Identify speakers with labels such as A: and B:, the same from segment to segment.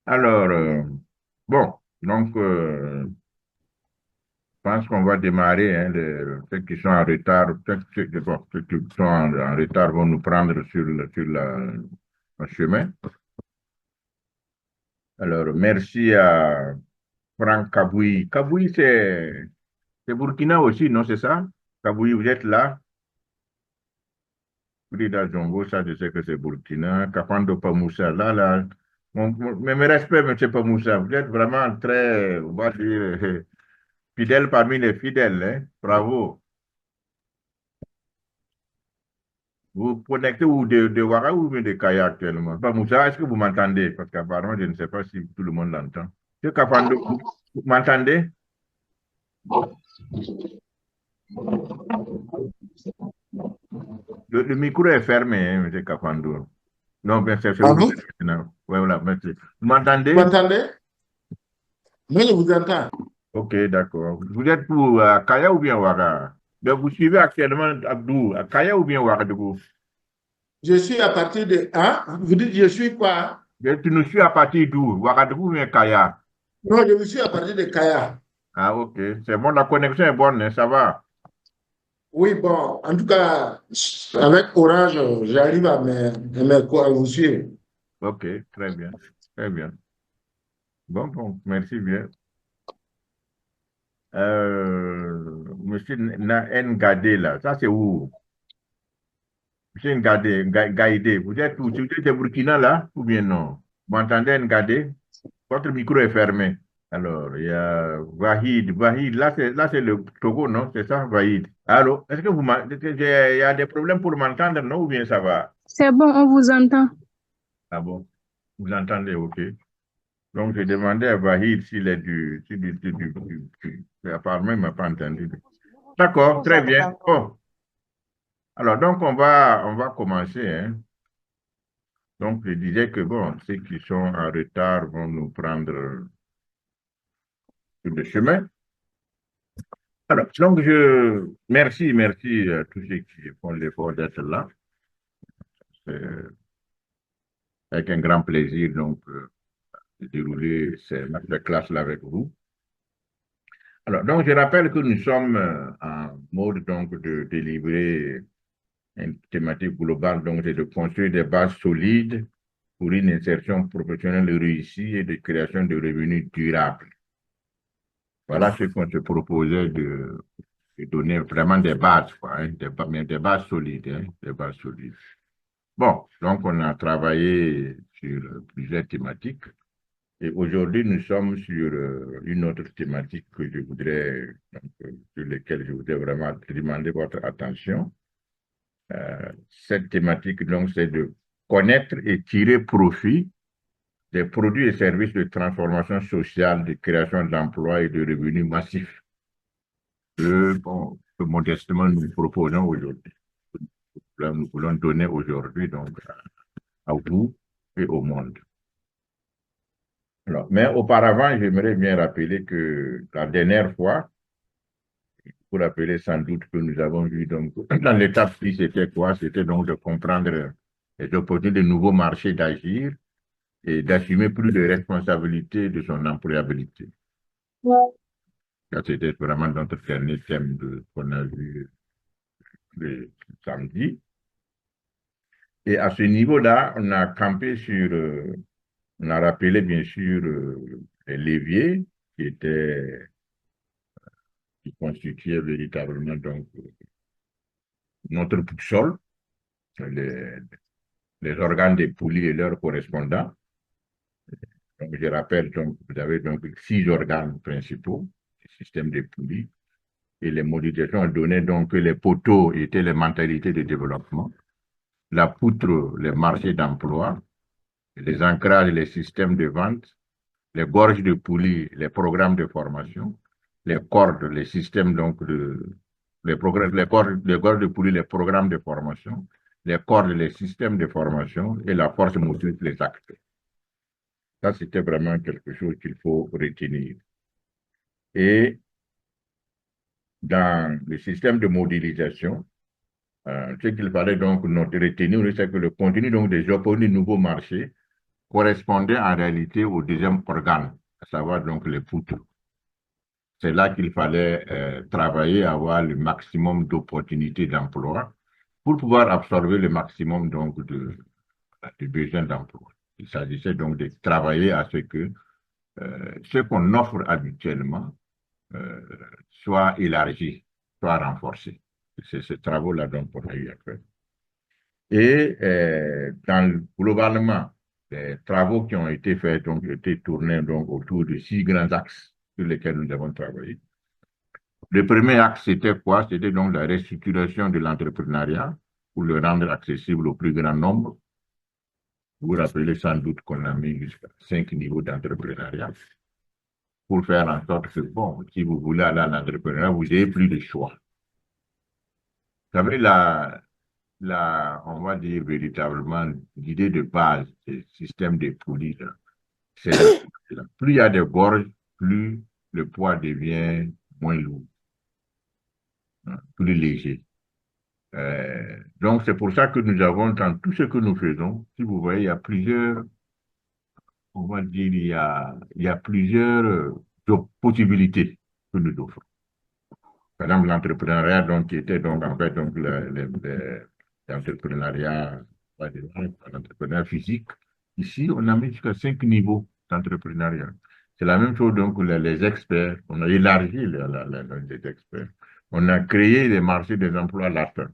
A: Alors, bon, donc, je pense qu'on va démarrer. Hein, ceux qui sont en retard, peut-être bon, ceux qui sont en retard vont nous prendre le chemin. Alors, merci à Franck Kaboui. Kaboui, c'est Burkina aussi, non, c'est ça? Kaboui, vous êtes là? Frida Zongo, ça, je sais que c'est Burkina. Kafando Pamoussa, là. Mes respects, M. Pamoussa, vous êtes vraiment très, on va dire, fidèle parmi les fidèles. Hein? Bravo. Vous connectez ou de Ouara ou bien de Kaya actuellement? Pamoussa, est-ce que vous m'entendez? Parce qu'apparemment, je ne sais pas si tout le monde l'entend. M. Kafando, vous m'entendez? Le micro est fermé, hein, M. Kafando. Non, bien sûr, c'est vous.
B: Allô?
A: Non. Ouais, voilà, merci. Vous
B: Vous
A: m'entendez?
B: m'entendez? Moi, je vous entends.
A: Ok, d'accord. Vous êtes pour Kaya ou bien Ouara? Donc, vous suivez actuellement Abdou, à Kaya ou bien Ouara de vous?
B: Je suis à partir de... Hein? Vous dites, je suis quoi?
A: Tu nous suis à partir d'où? Ouagadougou ou bien Kaya?
B: Non, je suis à partir de Kaya.
A: Ah, ok. C'est bon, la connexion est bonne, hein, ça va.
B: Oui, bon, en tout cas, avec Orange, j'arrive à vous suivre.
A: Ok, très bien. Très bien. Bon, bon, merci bien. Monsieur Ngadé, là, ça c'est où? Monsieur Ngadé, Gaïdé, vous êtes où? Vous êtes de Burkina, là, ou bien non? Vous m'entendez, Ngadé? Votre micro est fermé. Alors, il y a Vahid. Vahid, là, c'est le Togo, non? C'est ça, Vahid. Allô? Est-ce que il y a des problèmes pour m'entendre, non? Ou bien ça va?
C: C'est bon, on vous entend.
A: Ah bon? Vous entendez, ok. Donc, je demandais à Vahid s'il est apparemment, il ne m'a pas entendu. D'accord, très bien. Bon, alors, donc, on va commencer, hein. Donc, je disais que, bon, ceux qui sont en retard vont nous prendre sur le chemin. Alors, donc, merci à tous ceux qui font l'effort d'être là. C'est avec un grand plaisir, donc, de dérouler ces masterclass-là avec vous. Alors, donc, je rappelle que nous sommes en mode, donc, de délivrer une thématique globale, donc, c'est de construire des bases solides pour une insertion professionnelle réussie et de création de revenus durables. Voilà ce qu'on se proposait de donner vraiment des bases, quoi, hein, mais des bases solides, hein, des bases solides. Bon, donc on a travaillé sur plusieurs thématiques et aujourd'hui nous sommes sur une autre thématique que je voudrais, donc, sur laquelle je voudrais vraiment demander votre attention. Cette thématique, donc, c'est de connaître et tirer profit des produits et services de transformation sociale, de création d'emplois et de revenus massifs que modestement nous proposons aujourd'hui. Nous voulons donner aujourd'hui donc à vous et au monde. Alors, mais auparavant, j'aimerais bien rappeler que la dernière fois, vous rappelez sans doute que nous avons vu donc dans l'étape 6, c'était quoi? C'était donc de comprendre les opportunités de nouveaux marchés d'agir et d'assumer plus de responsabilités de son employabilité. Ça, c'était vraiment notre dernier thème qu'on a vu le samedi. Et à ce niveau-là, on a campé sur, on a rappelé bien sûr les leviers qui étaient, qui constituaient véritablement donc notre boussole, les, les organes des poulies et leurs correspondants. Donc, je rappelle, donc, vous avez donc 6 organes principaux, le système des poulies, et les modélisations donnaient donc que les poteaux étaient les mentalités de développement, la poutre, les marchés d'emploi, les ancrages, les systèmes de vente, les gorges de poulies, les programmes de formation, les cordes, les systèmes donc les gorges de poulies, les programmes de formation, les cordes, les systèmes de formation et la force motrice, les actes. Ça, c'était vraiment quelque chose qu'il faut retenir. Et dans le système de modélisation, ce qu'il fallait donc retenir, c'est que le contenu donc, des opportunités de nouveaux marchés correspondait en réalité au deuxième organe, à savoir donc les poutres. C'est là qu'il fallait travailler, avoir le maximum d'opportunités d'emploi pour pouvoir absorber le maximum donc de besoins d'emploi. Il s'agissait donc de travailler à ce que ce qu'on offre habituellement euh, soit élargi, soit renforcé. C'est ces travaux-là dont on a eu à faire. Et globalement, les travaux qui ont été faits ont été tournés donc, autour de 6 grands axes sur lesquels nous avons travaillé. Le premier axe, c'était quoi? C'était donc la restructuration de l'entrepreneuriat pour le rendre accessible au plus grand nombre. Vous vous rappelez sans doute qu'on a mis jusqu'à 5 niveaux d'entrepreneuriat pour faire en sorte que, bon, si vous voulez aller en entrepreneuriat, vous n'ayez plus de choix. Vous savez, on va dire véritablement, l'idée de base du système des poulies, c'est plus il y a de gorges, plus le poids devient moins lourd, hein, plus léger. Donc, c'est pour ça que nous avons, dans tout ce que nous faisons, si vous voyez, il y a plusieurs, on va dire, il y a plusieurs possibilités que nous offrons. Par exemple, l'entrepreneuriat, donc, qui était donc, en fait, donc, l'entrepreneuriat, l'entrepreneuriat physique. Ici, on a mis jusqu'à 5 niveaux d'entrepreneuriat. C'est la même chose, donc, les experts. On a élargi les experts. On a créé les marchés des emplois latents.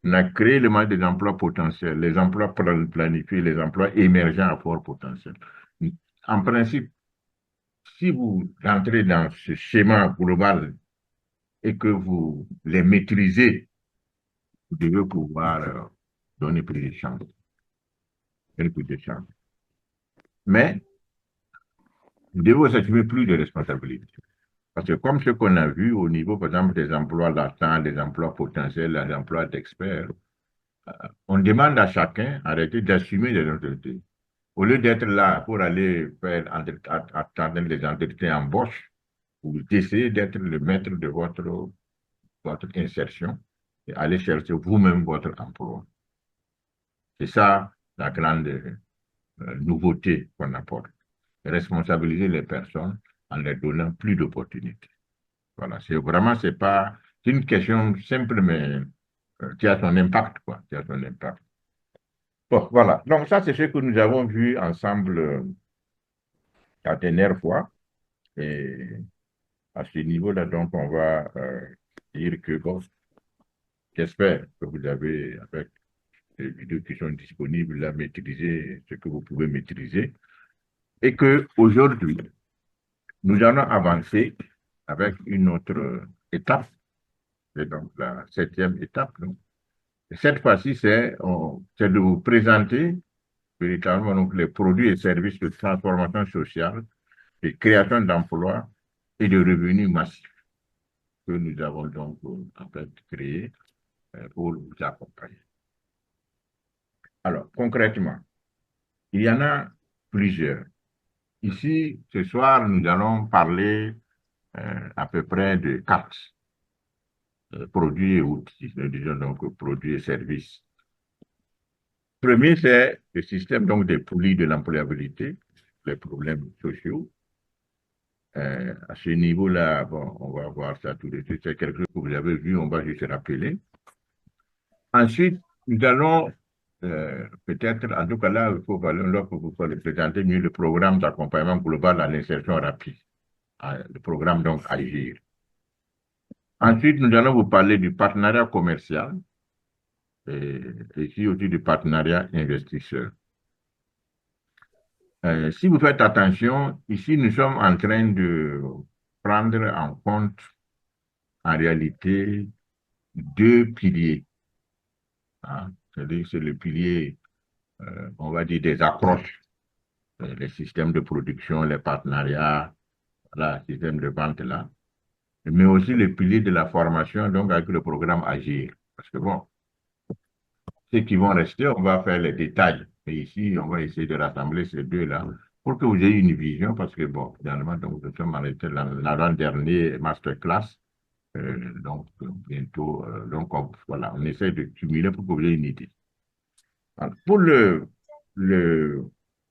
A: On a créé le marché des emplois potentiels, les emplois planifiés, les emplois émergents à fort potentiel. En principe, si vous entrez dans ce schéma global et que vous les maîtrisez, vous devez pouvoir donner plus de chance. Plus de chance. Mais vous devez vous assumer plus de responsabilités. Parce que comme ce qu'on a vu au niveau, par exemple, des emplois latents, des emplois potentiels, des emplois d'experts, on demande à chacun arrêter d'assumer les responsabilités. Au lieu d'être là pour aller faire attendre les entretiens embauche, vous essayez d'être le maître de votre insertion et aller chercher vous-même votre emploi. C'est ça la grande nouveauté qu'on apporte. Responsabiliser les personnes en leur donnant plus d'opportunités. Voilà, c'est une question simple, mais qui a son impact, quoi, qui a son impact. Bon, voilà. Donc, ça, c'est ce que nous avons vu ensemble la dernière fois. Et à ce niveau-là, donc, on va dire que, bon, j'espère que vous avez, avec les vidéos qui sont disponibles, là, maîtrisé ce que vous pouvez maîtriser. Et que aujourd'hui, nous allons avancer avec une autre étape, c'est donc la 7e étape. Donc. Cette fois-ci, c'est de vous présenter véritablement donc, les produits et services de transformation sociale, de création d'emplois et de revenus massifs que nous avons donc en fait créés pour vous accompagner. Alors, concrètement, il y en a plusieurs. Ici, ce soir, nous allons parler à peu près de 4 produits et outils, disons donc produits et services. Premier, c'est le système donc des poulies de l'employabilité, les problèmes sociaux. À ce niveau-là, bon, on va voir ça tout de suite. C'est quelque chose que vous avez vu, on va juste rappeler. Ensuite, nous allons peut-être, en tout cas là, il faut vous présenter mieux le programme d'accompagnement global à l'insertion rapide, le programme donc Agir. Ensuite, nous allons vous parler du partenariat commercial et ici aussi du partenariat investisseur. Si vous faites attention, ici, nous sommes en train de prendre en compte, en réalité, 2 piliers. Hein. C'est le pilier, on va dire, des accroches, les systèmes de production, les partenariats, voilà, système de vente là, mais aussi le pilier de la formation, donc avec le programme Agir. Parce que bon, ceux qui vont rester, on va faire les détails. Et ici, on va essayer de rassembler ces deux-là pour que vous ayez une vision, parce que bon, finalement, donc, nous sommes arrêtés l'avant-dernier masterclass. Donc, bientôt, donc, voilà, on essaie de cumuler pour que vous ayez une idée. Alors, pour le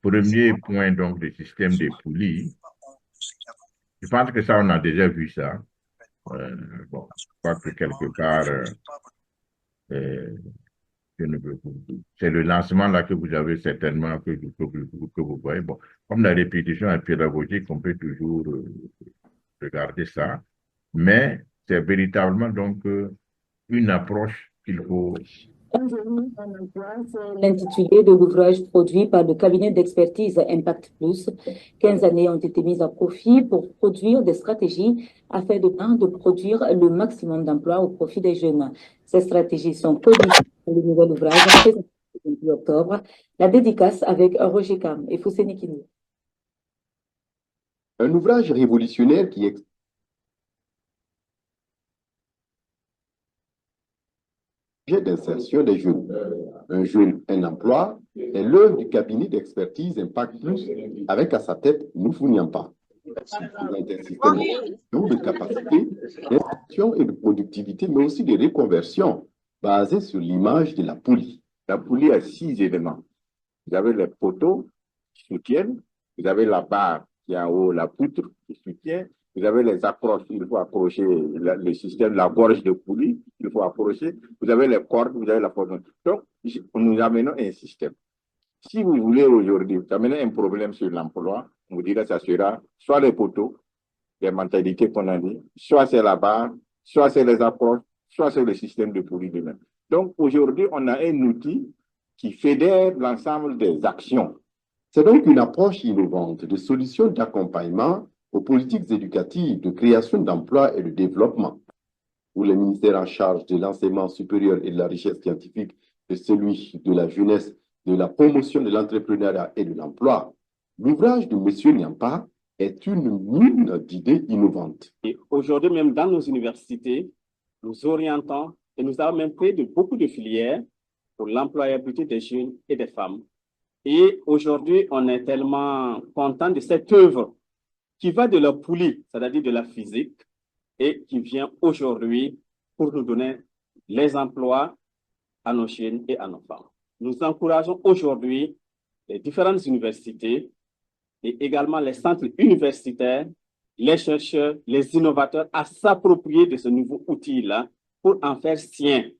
A: Premier point, donc, du système des poulies. Je pense que ça, on a déjà vu ça. Bon, je crois que quelque part, euh, c'est le lancement là que vous avez certainement que vous voyez. Bon, comme la répétition est pédagogique, on peut toujours regarder ça, mais c'est véritablement donc une approche qu'il faut.
C: L'intitulé de l'ouvrage produit par le cabinet d'expertise Impact Plus. 15 années ont été mises à profit pour produire des stratégies afin de produire le maximum d'emplois au profit des jeunes. Ces stratégies sont codifiées dans le nouvel ouvrage présenté le 28 octobre. La dédicace avec Roger Kam et Fousseni Kini.
D: Un ouvrage révolutionnaire qui d'insertion des jeunes. Un jeune, un emploi est l'œuvre du cabinet d'expertise Impact Plus avec à sa tête Noufou Niampa. Il présente un système de capacité, d'insertion et de productivité, mais aussi de reconversion basé sur l'image de la poulie. La poulie a 6 éléments. Vous avez les poteaux qui soutiennent, vous avez la barre qui est en haut, la poutre qui soutient, vous avez les accroches, il faut accrocher le système, la gorge de poulie, il faut accrocher, vous avez les cordes, vous avez la forme. Donc, nous amenons un système. Si vous voulez aujourd'hui, vous amenez un problème sur l'emploi, on vous dirait que ça sera soit les poteaux, les mentalités qu'on a dit, soit c'est la barre, soit c'est les accroches, soit c'est le système de poulie lui-même. Donc, aujourd'hui, on a un outil qui fédère l'ensemble des actions. C'est donc une approche innovante de solutions d'accompagnement aux politiques éducatives, de création d'emplois et de développement, où les ministères en charge de l'enseignement supérieur et de la richesse scientifique, de celui de la jeunesse, de la promotion de l'entrepreneuriat et de l'emploi. L'ouvrage de M. Niampa est une mine d'idées innovantes.
E: Et aujourd'hui, même dans nos universités, nous orientons et nous avons même créé beaucoup de filières pour l'employabilité des jeunes et des femmes. Et aujourd'hui, on est tellement content de cette œuvre qui va de la poulie, c'est-à-dire de la physique, et qui vient aujourd'hui pour nous donner les emplois à nos jeunes et à nos femmes. Nous encourageons aujourd'hui les différentes universités et également les centres universitaires, les chercheurs, les innovateurs à s'approprier de ce nouveau outil-là pour en faire sien.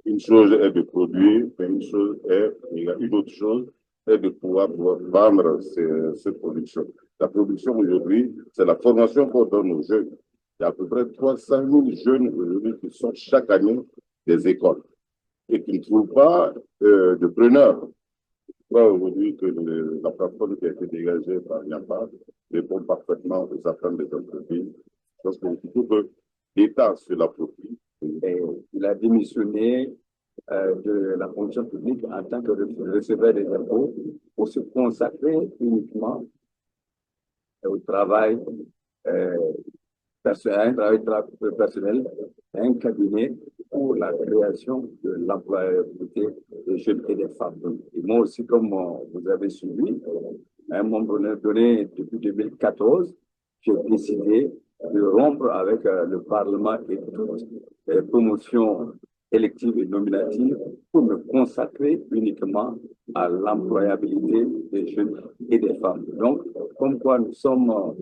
F: Une chose est de produire, mais une autre chose est de pouvoir vendre ces productions. La production aujourd'hui, c'est la formation qu'on donne aux jeunes. Il y a à peu près 300 000 jeunes aujourd'hui qui sortent chaque année des écoles et qui ne trouvent pas de preneurs. Je crois aujourd'hui que la plateforme qui a été dégagée par Niampa répond parfaitement aux attentes des entreprises. Parce qu'il faut que l'État se l'approprie.
G: Il a démissionné de la fonction publique en tant que receveur des impôts pour se consacrer uniquement au travail personnel, un cabinet pour la création de l'employabilité des jeunes et des femmes. Et moi aussi, comme vous avez suivi, à un moment donné, depuis 2014, j'ai décidé de rompre avec le Parlement et toutes les promotions électives et nominatives pour me consacrer uniquement à l'employabilité des jeunes et des femmes. Donc, comme quoi nous sommes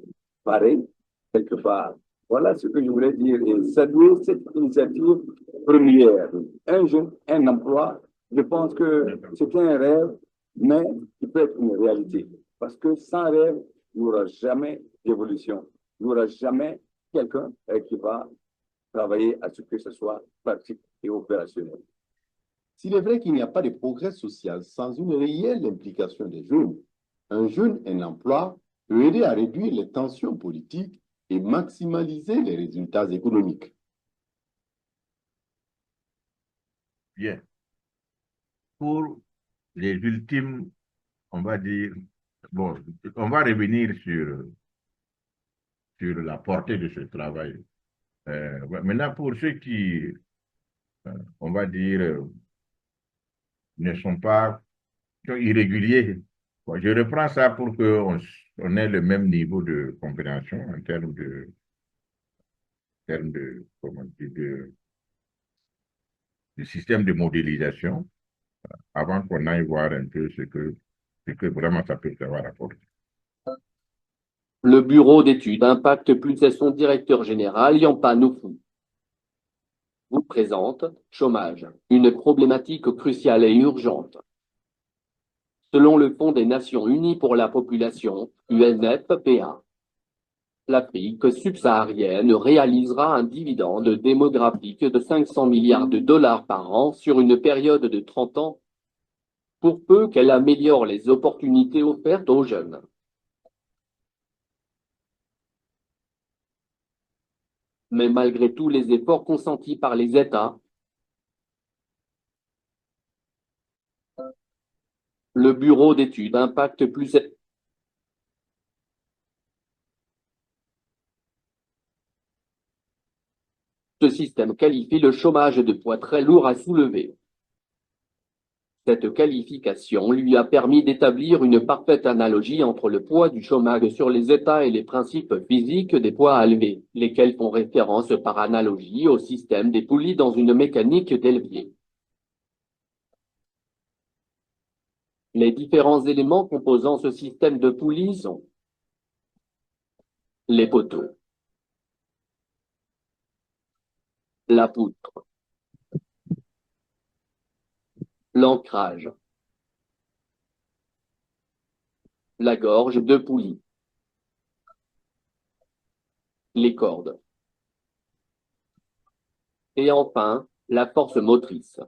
G: pareils, quelque part. Voilà ce que je voulais dire et saluer cette initiative première. Un jeune, un emploi, je pense que c'est un rêve, mais il peut être une réalité. Parce que sans rêve, il n'y aura jamais d'évolution. Il n'y aura jamais quelqu'un qui va travailler à ce que ce soit pratique et opérationnel.
D: S'il est vrai qu'il n'y a pas de progrès social sans une réelle implication des jeunes, un jeune, un emploi peut aider à réduire les tensions politiques et maximiser les résultats économiques.
A: Bien. Pour les ultimes, on va dire, bon, on va revenir sur la portée de ce travail. Maintenant, pour ceux qui, on va dire, ne sont pas sont irréguliers, bon, je reprends ça pour qu'on ait le même niveau de compréhension en termes de, comment dire, de système de modélisation. avant qu'on aille voir un peu ce que vraiment ça peut avoir apporté.
H: Le bureau d'études Impact Plus et son directeur général, Yampa Noufou, vous présente chômage, une problématique cruciale et urgente. Selon le Fonds des Nations Unies pour la population, UNFPA, l'Afrique subsaharienne réalisera un dividende démographique de 500 milliards de dollars par an sur une période de 30 ans, pour peu qu'elle améliore les opportunités offertes aux jeunes. Mais malgré tous les efforts consentis par les États, le bureau d'études Impact Plus ce système qualifie le chômage de poids très lourd à soulever. Cette qualification lui a permis d'établir une parfaite analogie entre le poids du chômage sur les États et les principes physiques des poids à lever, lesquels font référence par analogie au système des poulies dans une mécanique d'élevier. Les différents éléments composant ce système de poulies sont les poteaux, la poutre, l'ancrage, la gorge de poulie, les cordes, et enfin la force motrice.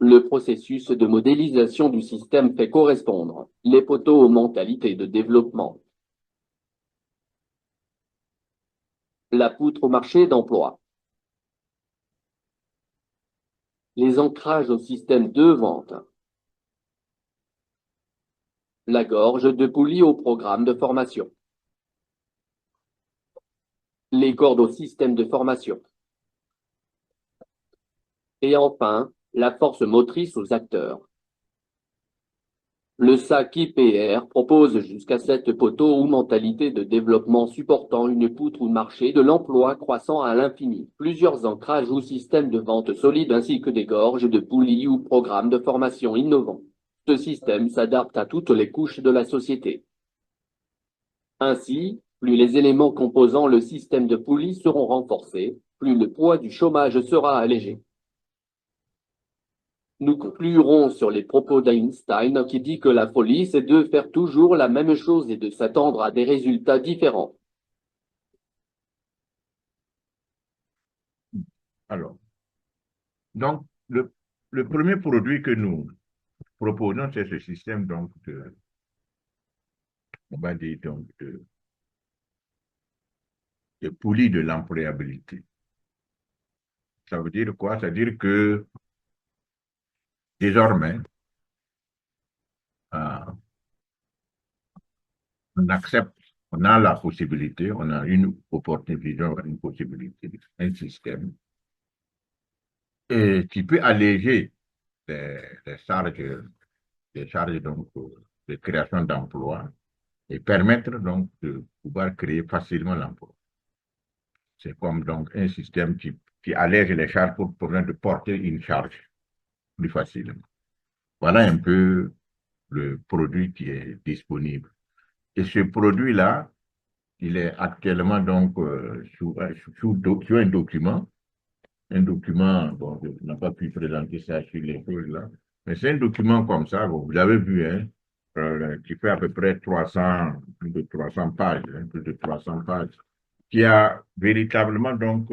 H: Le processus de modélisation du système fait correspondre les poteaux aux mentalités de développement, la poutre au marché d'emploi, les ancrages au système de vente, la gorge de poulie au programme de formation, les cordes au système de formation, et enfin la force motrice aux acteurs. Le SAC IPR propose jusqu'à 7 poteaux ou mentalités de développement supportant une poutre ou marché de l'emploi croissant à l'infini, plusieurs ancrages ou systèmes de vente solides ainsi que des gorges de poulies ou programmes de formation innovants. Ce système s'adapte à toutes les couches de la société. Ainsi, plus les éléments composant le système de poulies seront renforcés, plus le poids du chômage sera allégé. Nous conclurons sur les propos d'Einstein qui dit que la folie, c'est de faire toujours la même chose et de s'attendre à des résultats différents.
A: Alors, donc, le premier produit que nous proposons, c'est ce système donc, on va dire, donc, de poulie de l'employabilité. Ça veut dire quoi? Ça veut dire que désormais, on accepte, on a la possibilité, on a une opportunité, une possibilité, un système et qui peut alléger les charges donc, de création d'emplois et permettre donc de pouvoir créer facilement l'emploi. C'est comme donc un système qui allège les charges pour permettre de porter une charge plus facilement. Voilà un peu le produit qui est disponible. Et ce produit-là, il est actuellement donc sur un document. Un document, bon, je n'ai pas pu présenter ça sur les choses là, mais c'est un document comme ça, bon, vous avez vu, hein, qui fait à peu près plus de 300 pages, hein, plus de 300 pages, qui a véritablement donc,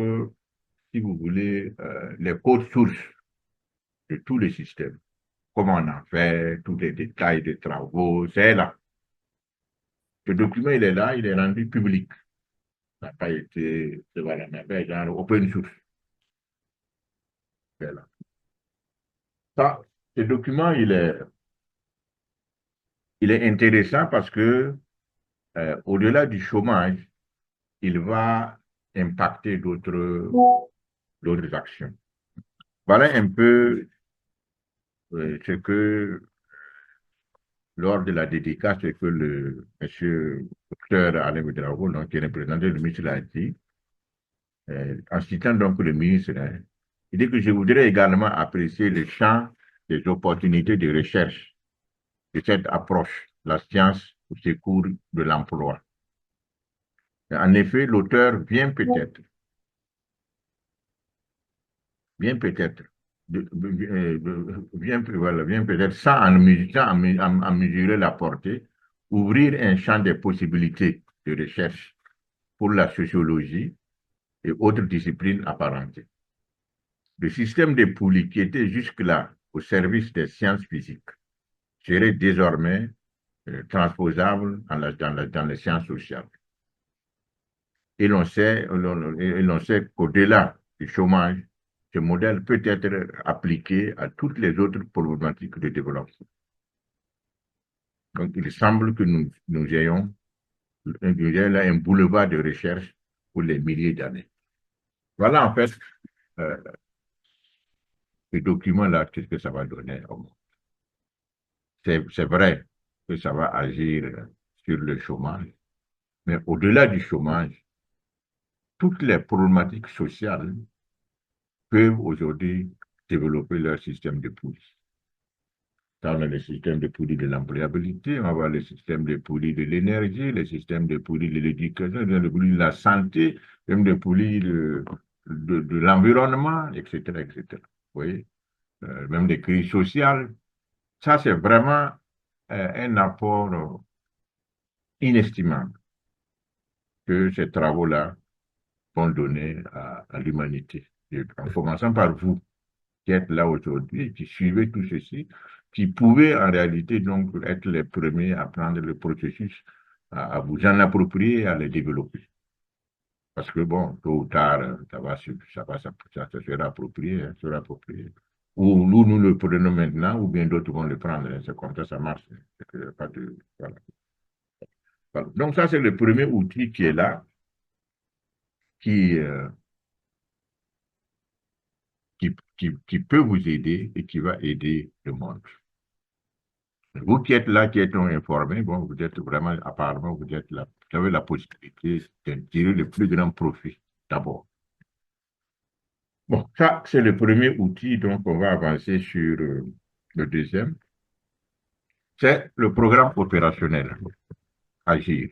A: si vous voulez, les codes sources de tous les systèmes. Comment on en fait, tous les détails des travaux, c'est là. Ce document, il est là, il est rendu public. Ça n'a pas été, voilà, mais genre open source. C'est là. Ça, ce document, il est intéressant parce que, au-delà du chômage, il va impacter d'autres actions. Voilà un peu ce que, lors de la dédicace, ce que le monsieur docteur Alain Ouedraogo, donc, qui est représentant du ministre, l'a dit, en citant donc le ministre, hein, il dit que je voudrais également apprécier le champ des opportunités de recherche de cette approche, la science au secours de l'emploi. En effet, l'auteur vient peut-être, vient peut-être sans en mesurer la portée, ouvrir un champ des possibilités de recherche pour la sociologie et autres disciplines apparentées. Le système de Pouilly, qui était jusque-là au service des sciences physiques, serait désormais transposable dans les sciences sociales. Et l'on sait qu'au-delà du chômage, ce modèle peut être appliqué à toutes les autres problématiques de développement. Donc, il semble que nous ayons là un boulevard de recherche pour les milliers d'années. Voilà en fait ce document-là, qu'est-ce que ça va donner au monde. C'est vrai que ça va agir sur le chômage, mais au-delà du chômage, toutes les problématiques sociales peuvent aujourd'hui développer leur système de Pouilly. On a le système de Pouilly de l'employabilité, on va voir le système de Pouilly de l'énergie, le système de Pouilly de l'éducation, le Pouilly de la santé, le système de Pouilly de l'environnement, etc., etc. Vous voyez, même des crises sociales. Ça, c'est vraiment un apport inestimable que ces travaux-là vont donner à l'humanité. En commençant par vous, qui êtes là aujourd'hui, qui suivez tout ceci, qui pouvez en réalité donc être les premiers à prendre le processus, à vous en approprier, à les développer. Parce que bon, tôt ou tard, ça sera approprié, hein, sera approprié. Ou nous le prenons maintenant, ou bien d'autres vont le prendre. C'est comme ça marche. Voilà. Voilà. Donc ça, c'est le premier outil qui est là, qui peut vous aider et qui va aider le monde. Vous qui êtes là, qui êtes non informés, bon, vous êtes vraiment, apparemment, vous avez la possibilité de tirer le plus grand profit d'abord. Bon, ça, c'est le premier outil, donc on va avancer sur le deuxième. C'est le programme opérationnel, Agir.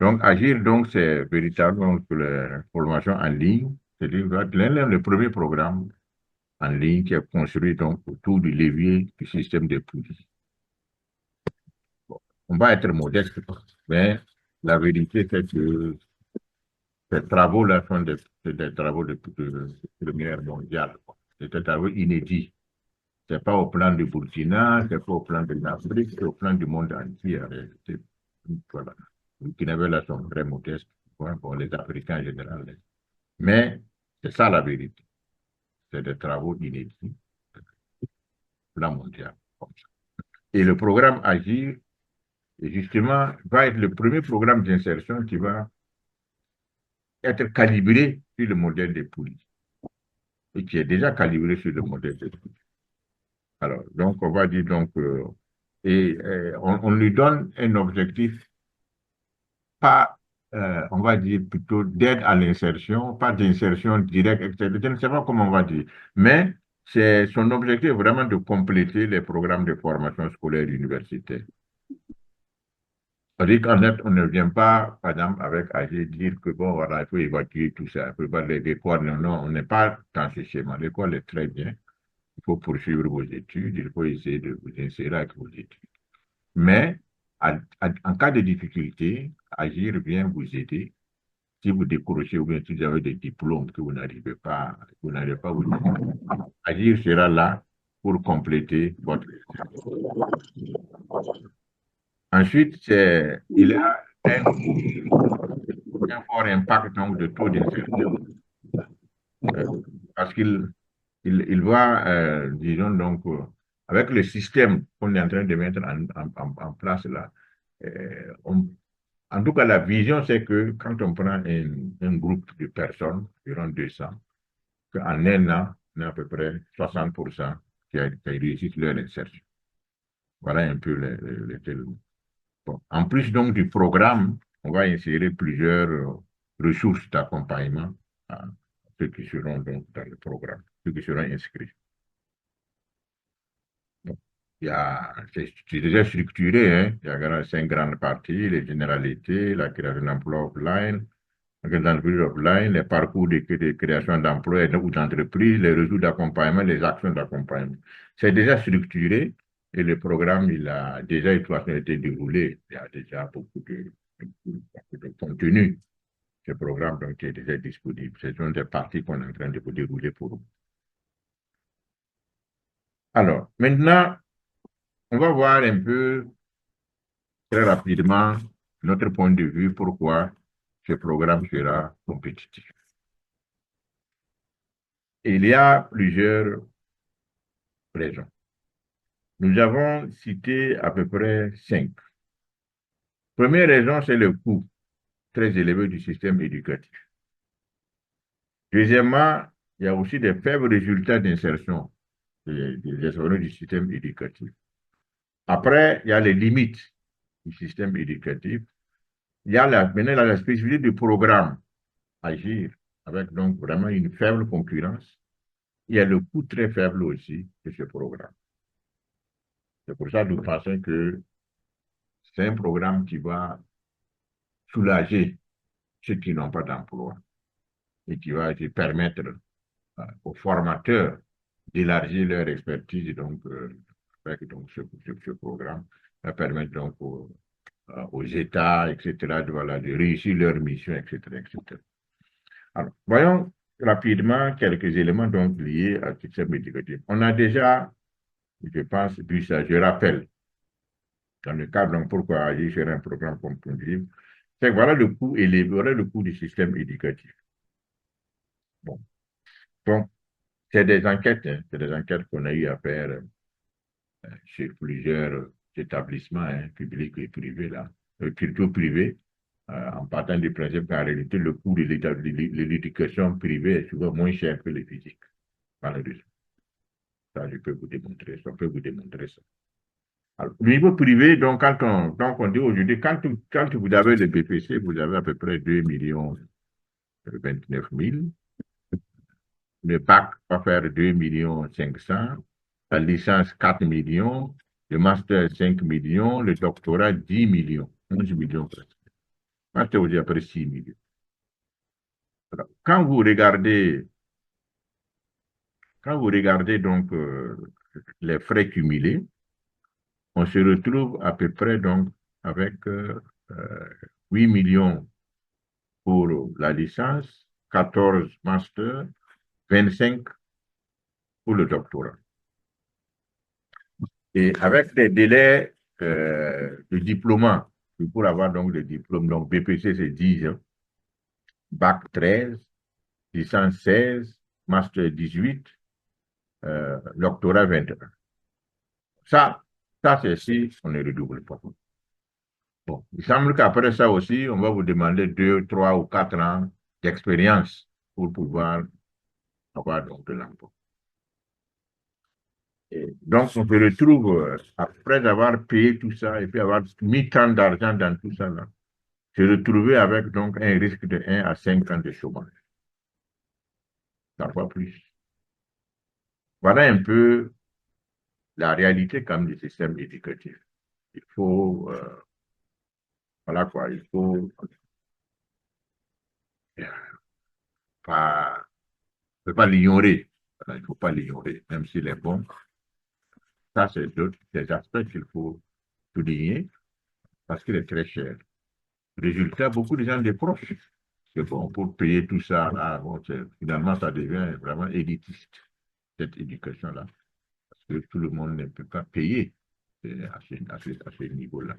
A: Donc, Agir, donc, c'est véritablement pour la formation en ligne. C'est-à-dire l'un des premiers programmes en ligne qui est construit donc autour du levier du système de Pouilly. Bon, on va être modeste, mais la vérité, c'est que ces travaux-là sont des travaux de première mondiale. C'est des travaux inédits. Ce n'est pas au plan du Burkina, ce n'est pas au plan de l'Afrique, c'est au plan du monde entier en réalité. Voilà. Les Burkinabés là sont très modestes, bon, les Africains en général. Mais c'est ça la vérité. C'est des travaux inédits, plan mondial. Et le programme Agir, justement, va être le premier programme d'insertion qui va être calibré sur le modèle des Pouilly et qui est déjà calibré sur le modèle des Pouilly. Alors, donc, on va dire donc, on lui donne un objectif, pas, on va dire plutôt d'aide à l'insertion, pas d'insertion directe, etc. Je ne sais pas comment on va dire, mais c'est son objectif vraiment de compléter les programmes de formation scolaire et universitaire. C'est-à-dire qu'en fait, on ne vient pas, par exemple, avec AG dire que bon, voilà, il faut évacuer tout ça, il faut pas l'école. Non, non, on n'est pas dans ce schéma. L'école est très bien. Il faut poursuivre vos études, il faut essayer de vous insérer avec vos études. Mais en cas de difficulté, Agir vient vous aider. Si vous décrochez ou bien si vous avez des diplômes que vous n'arrivez pas, à vous aider, Agir sera là pour compléter votre. Ensuite, il a un fort impact donc, de taux d'insertion. Parce qu'il va, disons donc, avec le système qu'on est en train de mettre en place là, en tout cas, la vision, c'est que quand on prend un groupe de personnes, environ 200, qu'en un an, on a à peu près 60% qui réussissent leur insertion. Voilà un peu les bon. En plus donc du programme, on va insérer plusieurs ressources d'accompagnement à ceux qui seront donc dans le programme, ceux qui seront inscrits. c'est déjà structuré, hein. Il y a 5 grandes parties, les généralités, la création d'emplois offline, l'entreprise offline, les parcours de création d'emplois ou d'entreprises, les réseaux d'accompagnement, les actions d'accompagnement. C'est déjà structuré et le programme, il a déjà été déroulé. Il y a déjà beaucoup de contenu. Ce programme donc, est déjà disponible. Ce sont des parties qu'on est en train de vous dérouler pour vous. Alors, maintenant, on va voir un peu très rapidement notre point de vue pourquoi ce programme sera compétitif. Il y a plusieurs raisons. Nous avons cité à peu près 5. Première raison, c'est le coût très élevé du système éducatif. Deuxièmement, il y a aussi des faibles résultats d'insertion des étudiants du système éducatif. Après, il y a les limites du système éducatif. Il y a maintenant la spécificité du programme Agir, avec donc vraiment une faible concurrence. Il y a le coût très faible aussi de ce programme. C'est pour ça que nous pensons que c'est un programme qui va soulager ceux qui n'ont pas d'emploi et qui va permettre aux formateurs d'élargir leur expertise. Donc, avec donc, ce programme va permettre donc aux États, etc., de réussir leur mission, etc., etc. Alors, voyons rapidement quelques éléments donc liés à ce système éducatif. On a déjà, je pense, vu ça, je rappelle, dans le cadre, donc pourquoi agir sur un programme compétitif, c'est que voilà le coût élevé, voilà le coût du système éducatif. Bon, donc, c'est des enquêtes, hein, c'est des enquêtes qu'on a eu à faire chez plusieurs établissements hein, publics et privés, là, plutôt privés, en partant du principe qu'en réalité, le coût de l'éducation privée est souvent moins cher que le physique, malheureusement. Ça, je peux vous démontrer ça, on peut vous démontrer ça. Alors, au niveau privé, donc, donc on dit aujourd'hui, quand vous avez le BPC, vous avez à peu près 2 millions 29 000. Le bac va faire 2 millions 500. La licence 4 millions. Le master 5 millions. Le doctorat 10 millions. 11 millions presque. Le master vous dit après 6 millions. Alors, quand vous regardez donc les frais cumulés, on se retrouve à peu près donc avec 8 millions pour la licence, 14 masters, 25 pour le doctorat. Et avec des délais de diplôme, pour avoir donc le diplôme, donc BPC c'est 10 ans, bac 13, licence 16, master 18, doctorat 21. Ça c'est si on ne redouble pas. Bon, il semble qu'après ça aussi, on va vous demander 2, 3 ou 4 ans d'expérience pour pouvoir avoir donc de l'emploi. Donc, on se retrouve, après avoir payé tout ça et puis avoir mis tant d'argent dans tout ça, là, se retrouver avec donc un risque de 1 à 5 ans de chômage. Parfois plus. Voilà un peu la réalité quand même du système éducatif. Il faut, voilà quoi, il faut pas, pas l'ignorer. Voilà, il ne faut pas l'ignorer, même s'il est bon. Ça, c'est des aspects qu'il faut souligner parce qu'il est très cher. Résultat, beaucoup de gens décrochent. Que bon, pour payer tout ça, là, bon, finalement, ça devient vraiment élitiste, cette éducation-là. Parce que tout le monde ne peut pas payer à ce niveau-là.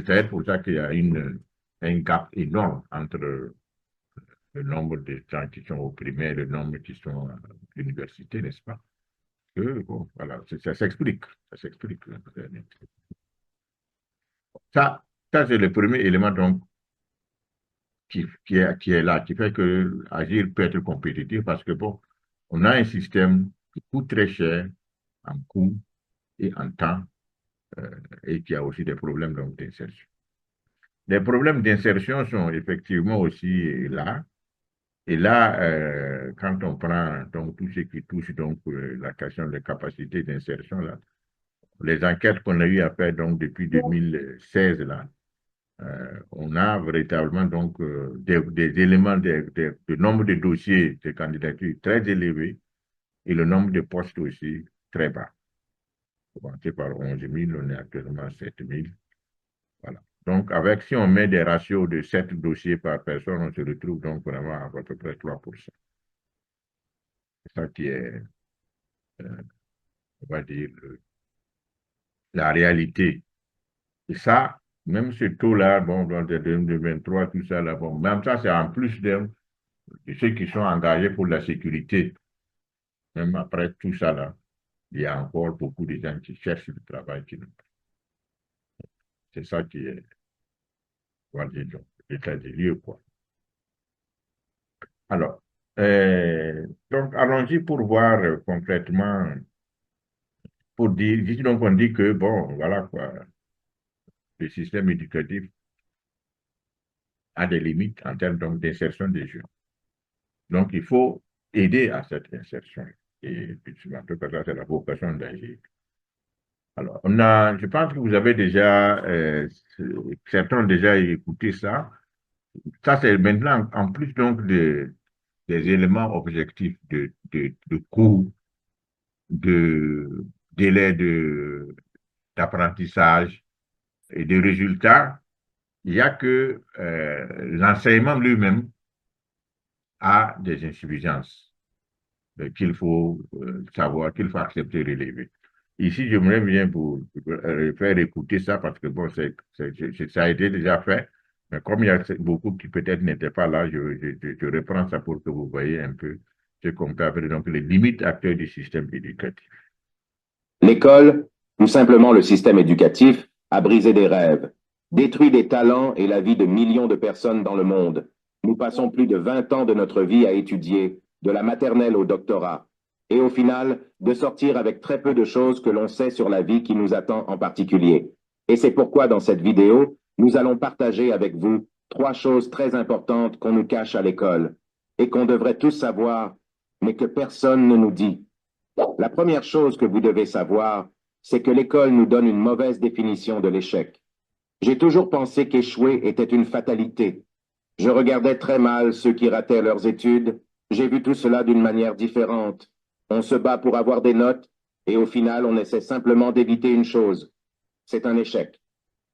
A: C'est pour ça qu'il y a un gap énorme entre le nombre de gens qui sont au primaire et le nombre qui sont à l'université, n'est-ce pas? Que, bon, voilà, ça s'explique. Ça s'explique. Ça c'est le premier élément donc, qui est là, qui fait que Agir peut être compétitif parce que, bon, on a un système qui coûte très cher en coût et en temps et qui a aussi des problèmes d'insertion. Les problèmes d'insertion sont effectivement aussi là. Et là, quand on prend donc, tout ce qui touche donc, la question des capacités d'insertion, là, les enquêtes qu'on a eu à faire donc depuis 2016 là, on a véritablement donc des éléments, de nombre de dossiers de candidature très élevés et le nombre de postes aussi très bas. Commencé par 11 000, on est actuellement à 7 000. Voilà. Donc, si on met des ratios de 7 dossiers par personne, on se retrouve donc vraiment à peu près 3%. C'est ça qui est, on va dire, la réalité. Et ça, même ce taux-là, bon, dans 2023, tout ça, là, bon, même ça, c'est en plus de ceux qui sont engagés pour la sécurité. Même après tout ça, là, il y a encore beaucoup de gens qui cherchent le travail. C'est ça qui est, on va dire, l'état des lieux, quoi. Alors, donc, allons-y pour voir concrètement, pour dire, ici, donc, on dit que, bon, voilà, quoi, le système éducatif a des limites en termes donc d'insertion des jeunes. Donc, il faut aider à cette insertion. Et puis, en tout cas, ça, c'est la vocation d'agir. Alors, je pense que vous avez déjà, certains ont déjà écouté ça. Ça, c'est maintenant, en plus donc des éléments objectifs de coût, de délai d'apprentissage et de résultats, il y a que l'enseignement lui-même a des insuffisances qu'il faut savoir, qu'il faut accepter de relever. Ici, j'aimerais bien vous faire écouter ça parce que bon, ça a été déjà fait, mais comme il y a beaucoup qui peut-être n'étaient pas là, je reprends ça pour que vous voyez un peu ce qu'on peut appeler donc les limites actuelles du système éducatif.
I: L'école, tout simplement le système éducatif, a brisé des rêves, détruit des talents et la vie de millions de personnes dans le monde. Nous passons plus de 20 ans de notre vie à étudier, de la maternelle au doctorat, et au final, de sortir avec très peu de choses que l'on sait sur la vie qui nous attend en particulier. Et c'est pourquoi dans cette vidéo, nous allons partager avec vous 3 choses très importantes qu'on nous cache à l'école, et qu'on devrait tous savoir, mais que personne ne nous dit. La première chose que vous devez savoir, c'est que l'école nous donne une mauvaise définition de l'échec. J'ai toujours pensé qu'échouer était une fatalité. Je regardais très mal ceux qui rataient leurs études. J'ai vu tout cela d'une manière différente. On se bat pour avoir des notes et au final, on essaie simplement d'éviter une chose. C'est un échec.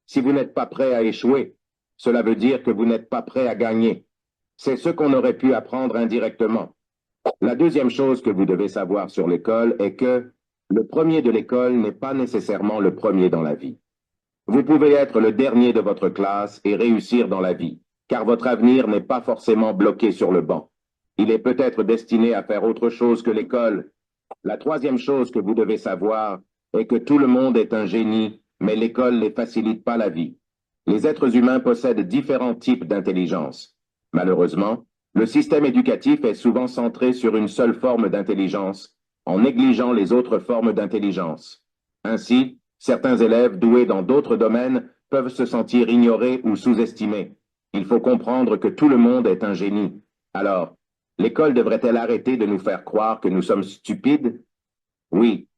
I: Si vous n'êtes pas prêt à échouer, cela veut dire que vous n'êtes pas prêt à gagner. C'est ce qu'on aurait pu apprendre indirectement. La deuxième chose que vous devez savoir sur l'école est que le premier de l'école n'est pas nécessairement le premier dans la vie. Vous pouvez être le dernier de votre classe et réussir dans la vie, car votre avenir n'est pas forcément bloqué sur le banc. Il est peut-être destiné à faire autre chose que l'école. La troisième chose que vous devez savoir est que tout le monde est un génie, mais l'école ne facilite pas la vie. Les êtres humains possèdent différents types d'intelligence. Malheureusement, le système éducatif est souvent centré sur une seule forme d'intelligence, en négligeant les autres formes d'intelligence. Ainsi, certains élèves doués dans d'autres domaines peuvent se sentir ignorés ou sous-estimés. Il faut comprendre que tout le monde est un génie. Alors, l'école devrait-elle arrêter de nous faire croire que nous sommes stupides? Oui.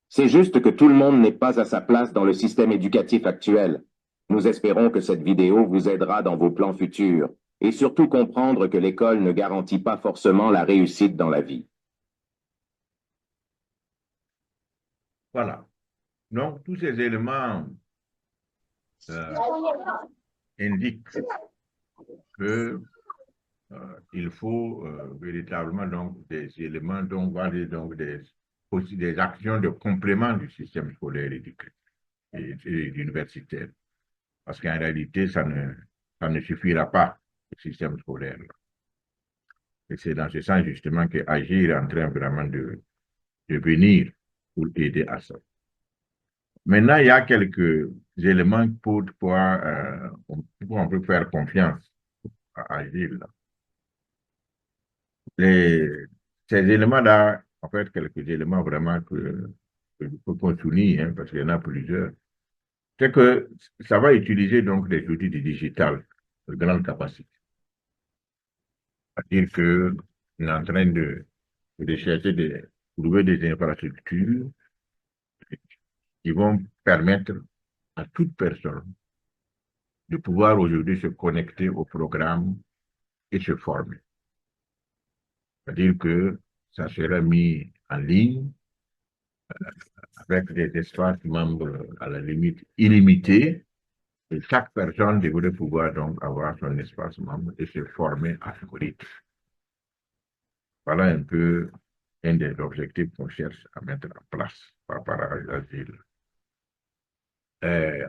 I: C'est juste que tout le monde n'est pas à sa place dans le système éducatif actuel. Nous espérons que cette vidéo vous aidera dans vos plans futurs. Et surtout comprendre que l'école ne garantit pas forcément la réussite dans la vie.
A: Voilà. Donc, tous ces éléments indiquent qu'il faut véritablement donc des éléments, donc, aussi des actions de complément du système scolaire éducatif et universitaire. Parce qu'en réalité, ça ne suffira pas, le système scolaire. Et c'est dans ce sens, justement, que Agir est en train vraiment de venir pour aider à ça. Maintenant, il y a quelques éléments pour on peut faire confiance à Agir. Ces éléments-là, en fait, quelques éléments vraiment qu'on souligne, hein, parce qu'il y en a plusieurs, c'est que ça va utiliser donc des outils du digital de grande capacité. C'est-à-dire qu'on est en train de chercher de trouver des infrastructures qui vont permettre à toute personne de pouvoir aujourd'hui se connecter au programme et se former. C'est-à-dire que ça sera mis en ligne avec des espaces membres à la limite illimités. Et chaque personne devrait pouvoir donc avoir son espace membre et se former à son rythme. Voilà un peu un des objectifs qu'on cherche à mettre en place par rapport à l'asile.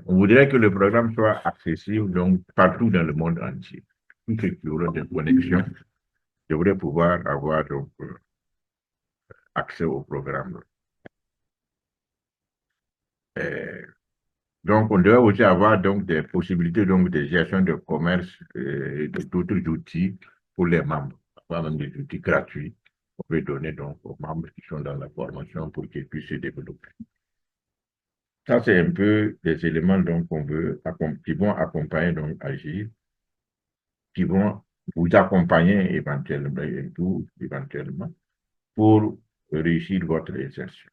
A: On voudrait que le programme soit accessible donc partout dans le monde entier. Tous ceux qui auront des connexions devraient pouvoir avoir donc accès au programme. Donc, on doit aussi avoir donc des possibilités donc de gestion de commerce et d'autres outils pour les membres, avoir même des outils gratuits qu'on peut donner donc aux membres qui sont dans la formation pour qu'ils puissent se développer. Ça, c'est un peu des éléments donc qu'on veut, qui vont accompagner donc Agir, qui vont vous accompagner éventuellement pour réussir votre exercice.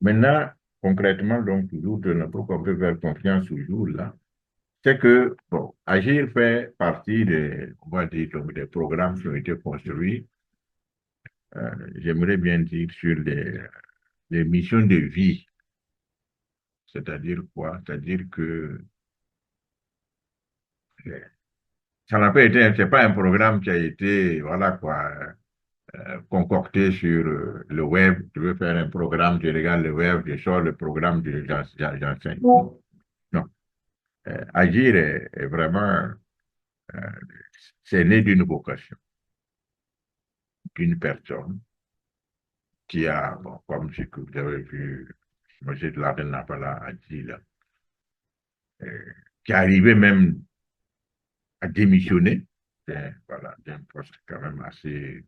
A: Maintenant, concrètement, donc, toujours, pourquoi on peut faire confiance toujours là, c'est que, bon, Agir fait partie des, on va dire, donc, des programmes qui ont été construits, j'aimerais bien dire, sur les missions de vie. C'est-à-dire quoi? C'est-à-dire que ça n'a pas été, c'est pas un programme qui a été, voilà quoi, concocté sur le web. Je veux faire un programme, je regarde le web, je sors le programme, j'enseigne. Non. Agir est vraiment, c'est né d'une vocation, d'une personne qui a, bon, comme ce que vous avez vu, M. de Laden-Napala a dit là, qui est arrivé même à démissionner, voilà, d'un poste quand même assez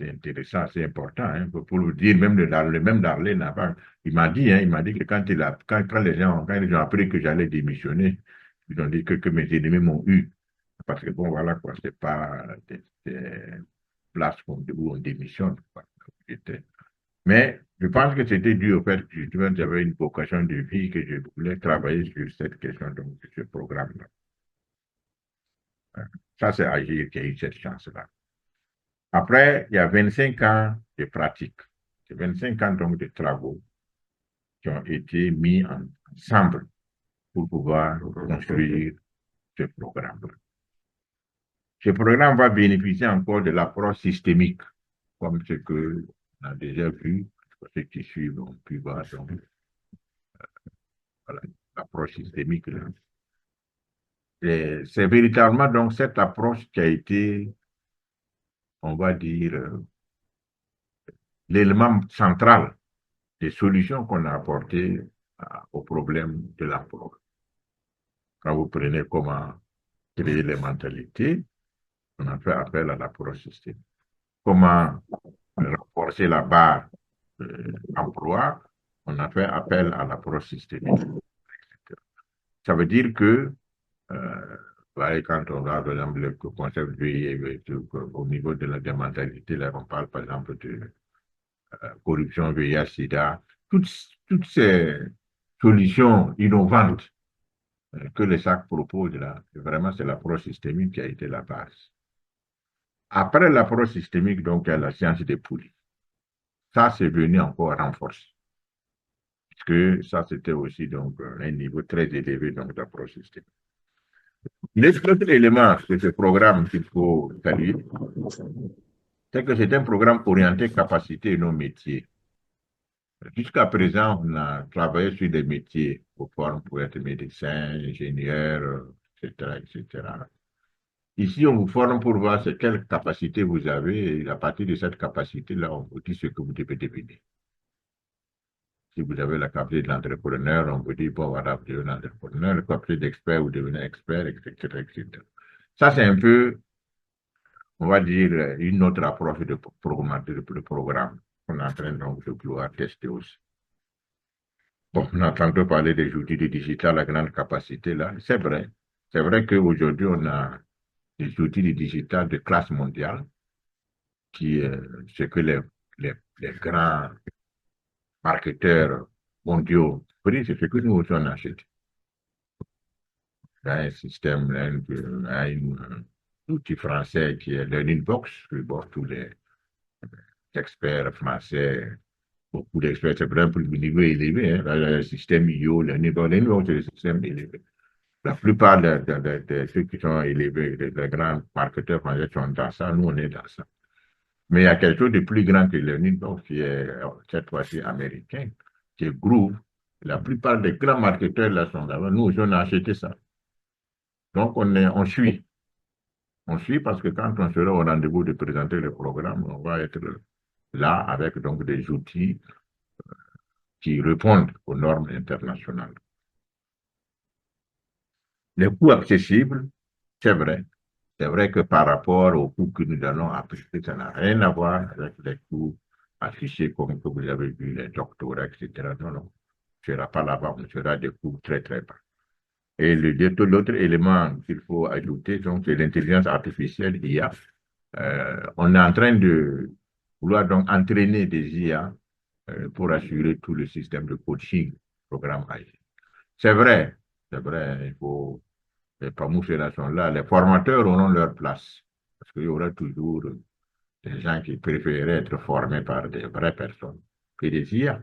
A: intéressant, assez important, hein, pour le dire, même le même Darlene, il m'a dit que quand les gens ont appris que j'allais démissionner, ils ont dit que mes ennemis m'ont eu. Parce que bon, voilà quoi, c'est pas des places où on démissionne. Quoi. Mais je pense que c'était dû au fait que j'avais une vocation de vie, que je voulais travailler sur cette question, donc, de ce programme-là. Ça, c'est Agir qui a eu cette chance-là. Après, il y a 25 ans de pratique, 25 ans donc de travaux qui ont été mis ensemble pour pouvoir construire ce programme. Ce programme va bénéficier encore de l'approche systémique, comme ce que on a déjà vu, ceux qui suivent ont pu voir donc, voilà, l'approche systémique. C'est véritablement donc cette approche qui a été, on va dire, l'élément central des solutions qu'on a apportées au problème de l'emploi. Quand vous prenez comment créer les mentalités, on a fait appel à l'approche systémique. Comment renforcer la barre emploi, on a fait appel à l'approche systémique. Ça veut dire que, quand on regarde, par exemple, le concept au niveau de la mentalité, là, on parle par exemple de corruption, VIH, SIDA, toutes ces solutions innovantes que le SAC propose là, vraiment c'est l'approche systémique qui a été la base. Après l'approche systémique, donc, il y a la science des poules. Ça, c'est venu encore renforcer. Parce que ça, c'était aussi donc, un niveau très élevé d'approche systémique. L'autre élément de ce programme qu'il faut saluer, c'est que c'est un programme orienté capacité et non métier. Jusqu'à présent, on a travaillé sur des métiers pour être médecin, ingénieur, etc., etc. Ici, on vous forme pour voir quelle capacité vous avez et à partir de cette capacité-là, on vous dit ce que vous devez devenir. Si vous avez la capacité de l'entrepreneur, on vous dit, bon, voilà, vous devenez entrepreneur, la capacité d'expert, vous devenez expert, etc., etc. Ça, c'est un peu, on va dire, une autre approche de programme qu'on est en train donc, de vouloir tester aussi. Bon, on entend parler des outils de digital à grande capacité, là. C'est vrai. C'est vrai qu'aujourd'hui, on a des outils de digital de classe mondiale, qui ce que les grands marketeurs mondiaux, c'est ce que nous aussi on achète. Il y a un système, un outil français qui est LearningBox, que bon, tous les experts français, beaucoup d'experts, c'est vraiment pour le niveau élevé. Hein. Là, le système IO, LearningBox, c'est le système élevé. La plupart de ceux qui sont élevés, les grands marketeurs français sont dans ça, nous on est dans ça. Mais il y a quelque chose de plus grand que LearningBox qui est cette fois-ci américain, qui est Groove. La plupart des grands marketeurs là sont là-bas. Nous, on a acheté ça. Donc, on suit. On suit parce que quand on sera au rendez-vous de présenter le programme, on va être là avec donc des outils qui répondent aux normes internationales. Les coûts accessibles, c'est vrai. C'est vrai que par rapport aux coûts que nous allons appliquer, ça n'a rien à voir avec les coûts affichés comme que vous avez vu, les doctorats, etc. Non, non. Ce ne sera pas là-bas, on sera des coûts très, très bas. Et l'autre élément qu'il faut ajouter, donc, c'est l'intelligence artificielle, IA. On est en train de vouloir donc entraîner des IA pour assurer tout le système de coaching, programme AI. C'est vrai, il faut, les PAMU sont là, les formateurs auront leur place, parce qu'il y aura toujours des gens qui préfèrent être formés par des vraies personnes que des IA.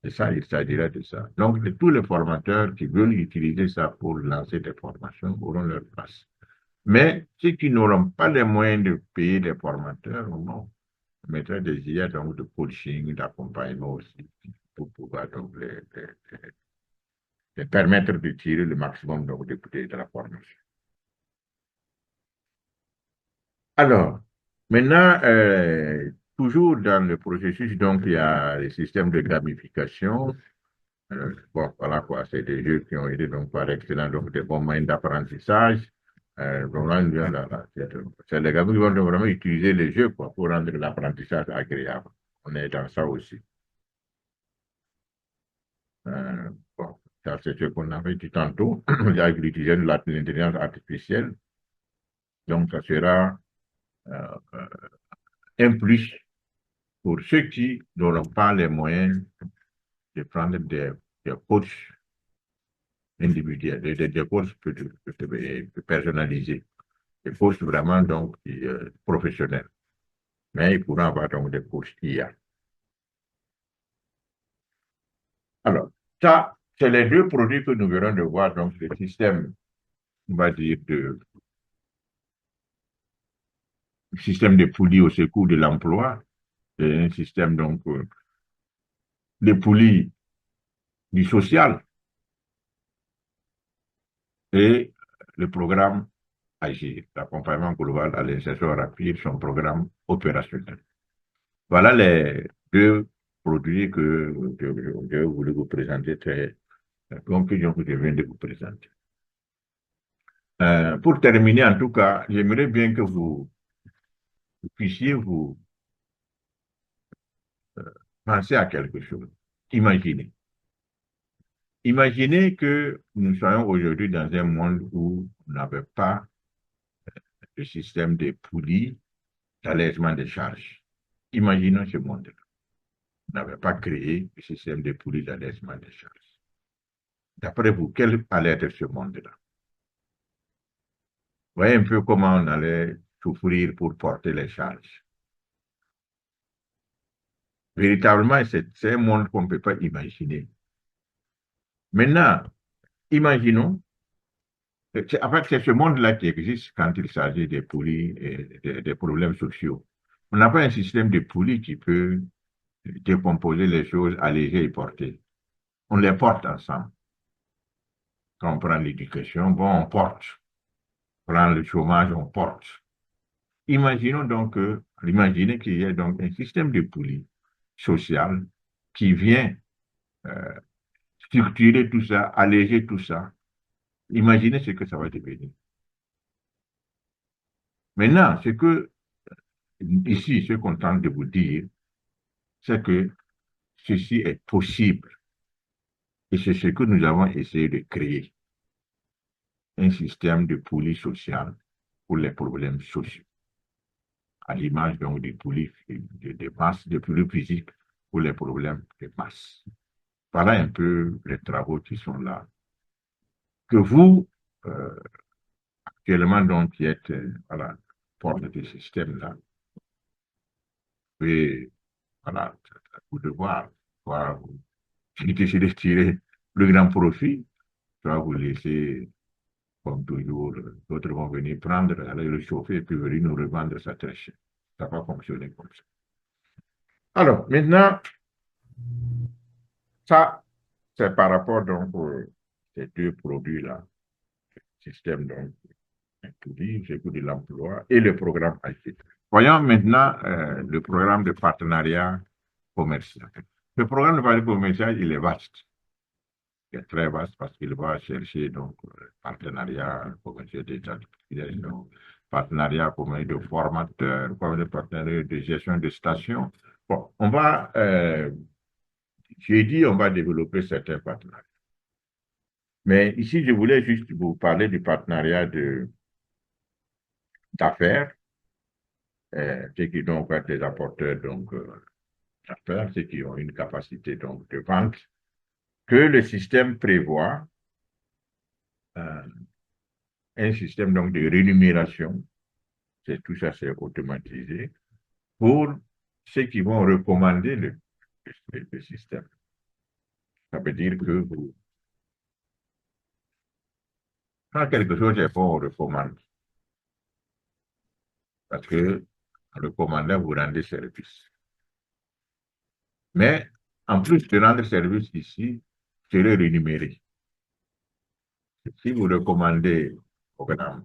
A: C'est ça, il s'agira de ça. Donc, tous les formateurs qui veulent utiliser ça pour lancer des formations auront leur place. Mais ceux qui n'auront pas les moyens de payer des formateurs, non, on mettra des IA donc, de coaching, d'accompagnement aussi, pour pouvoir donc, les permettre de tirer le maximum donc, de la formation. Alors, maintenant, toujours dans le processus, donc, il y a les systèmes de gamification. Bon, voilà quoi, c'est des jeux qui ont été donc par excellence donc des bons moyens d'apprentissage. C'est les gars qui vont vraiment utiliser les jeux quoi, pour rendre l'apprentissage agréable. On est dans ça aussi. Bon, ça c'est ce qu'on avait dit tantôt. Il y a l'utilisation de l'intelligence artificielle. Donc, ça sera un plus pour ceux qui n'auront pas les moyens de prendre des coachs individuels, des coachs personnalisés, des coachs vraiment donc professionnels. Mais ils pourront avoir donc des coachs IA. Alors, ça, c'est les deux produits que nous verrons de voir, donc le système, on va dire, le système de poulies au secours de l'emploi, et un système donc de poulies du social et le programme AGIR, l'accompagnement global à l'insertion rapide, son programme opérationnel. Voilà les deux produits que je voulais vous présenter, donc je viens de vous présenter. Pour terminer, en tout cas, j'aimerais bien que vous puissiez vous penser à quelque chose. Imaginez. Imaginez que nous soyons aujourd'hui dans un monde où on n'avait pas de système de poulies d'allègement des charges. Imaginons ce monde-là. On n'avait pas créé le système de poulies d'allègement des charges. D'après vous, quel allait être ce monde-là? Vous voyez un peu comment on allait souffrir pour porter les charges. Véritablement, c'est un monde qu'on ne peut pas imaginer. Maintenant, imaginons, en fait, c'est ce monde-là qui existe quand il s'agit des poulies et des problèmes sociaux. On n'a pas un système de poulies qui peut décomposer les choses, alléger et porter. On les porte ensemble. Quand on prend l'éducation, bon, on porte. On prend le chômage, on porte. Imaginons donc imaginez qu'il y ait donc un système de poulies social qui vient structurer tout ça, alléger tout ça. Imaginez ce que ça va devenir. Maintenant, ce que ici, ce qu'on tente de vous dire, c'est que ceci est possible. Et c'est ce que nous avons essayé de créer. Un système de poulies sociales pour les problèmes sociaux. À l'image donc des poulies, des masses de poulies physiques pour les problèmes de masse. Voilà un peu les travaux qui sont là. Que vous, actuellement, donc, qui êtes à la porte de ce système-là, et voilà, à vous de voir, vous essayez de tirer le grand profit, soit vous laissez, comme toujours, d'autres vont venir prendre, aller le chauffer et puis venir nous revendre ça très cher. Ça va fonctionner comme ça. Alors, maintenant, ça, c'est par rapport donc ces deux produits-là, le système donc introduit, j'ai de l'emploi et le programme AGIT. Voyons maintenant le programme de partenariat commercial. Le programme de partenariat commercial, il est vaste. Il est très vaste parce qu'il va chercher donc partenariat commercial d'étatisation, partenariat commercial de formateurs, partenariat de gestion de stations. Bon, on va, j'ai dit, on va développer certains partenariats. Mais ici, je voulais juste vous parler du partenariat d'affaires, ceux qui donc être des apporteurs d'affaires, ceux qui ont une capacité donc de vente, que le système prévoit un système donc de rémunération, c'est tout ça c'est automatisé, pour ceux qui vont recommander le système. Ça veut dire que quand quelque chose est bon, on recommande. Parce que en recommandant, vous rendez service. Mais en plus de rendre service ici, c'est le rémunéré. Si vous recommandez au programme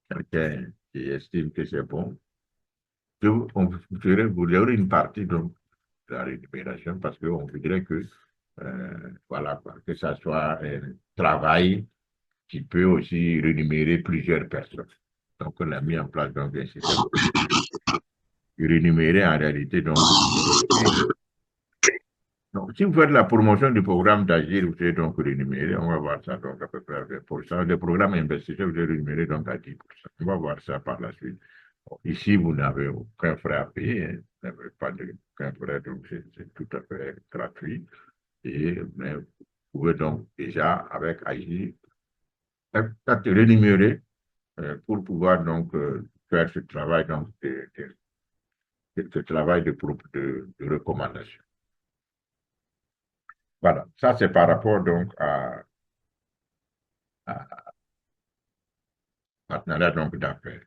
A: quelqu'un qui estime que c'est bon, vous aurez une partie donc, de la rémunération parce qu'on voudrait que, voilà, que ça soit un travail qui peut aussi rémunérer plusieurs personnes. Donc, on a mis en place donc, un système rémunéré en réalité. Donc, si vous faites la promotion du programme d'Agir, vous êtes donc rémunéré, on va voir ça donc à peu près à 20%. Le programme investisseur, vous êtes rémunéré donc à 10%. On va voir ça par la suite. Bon, ici, vous n'avez aucun frais à payer, hein. Vous n'avez pas aucun frais, donc c'est tout à fait gratuit. Mais vous pouvez donc déjà, avec Agir, être rémunéré pour pouvoir donc faire ce travail donc, ce travail de recommandation. Voilà, ça c'est par rapport donc à partenariat donc d'affaires.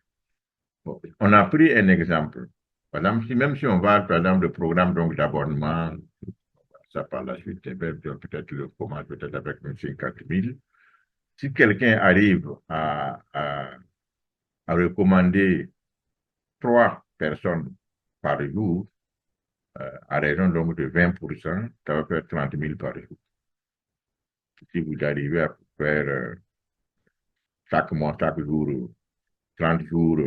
A: Bon, on a pris un exemple. Par exemple, même si on va, par exemple, le programme donc d'abonnement, ça par la suite, peut-être le commence peut-être avec M. 4000. Si quelqu'un arrive à recommander 3 personnes par jour, à raison donc de 20%, ça va faire 30 000 par jour. Si vous arrivez à faire chaque mois, chaque jour, 30 jours,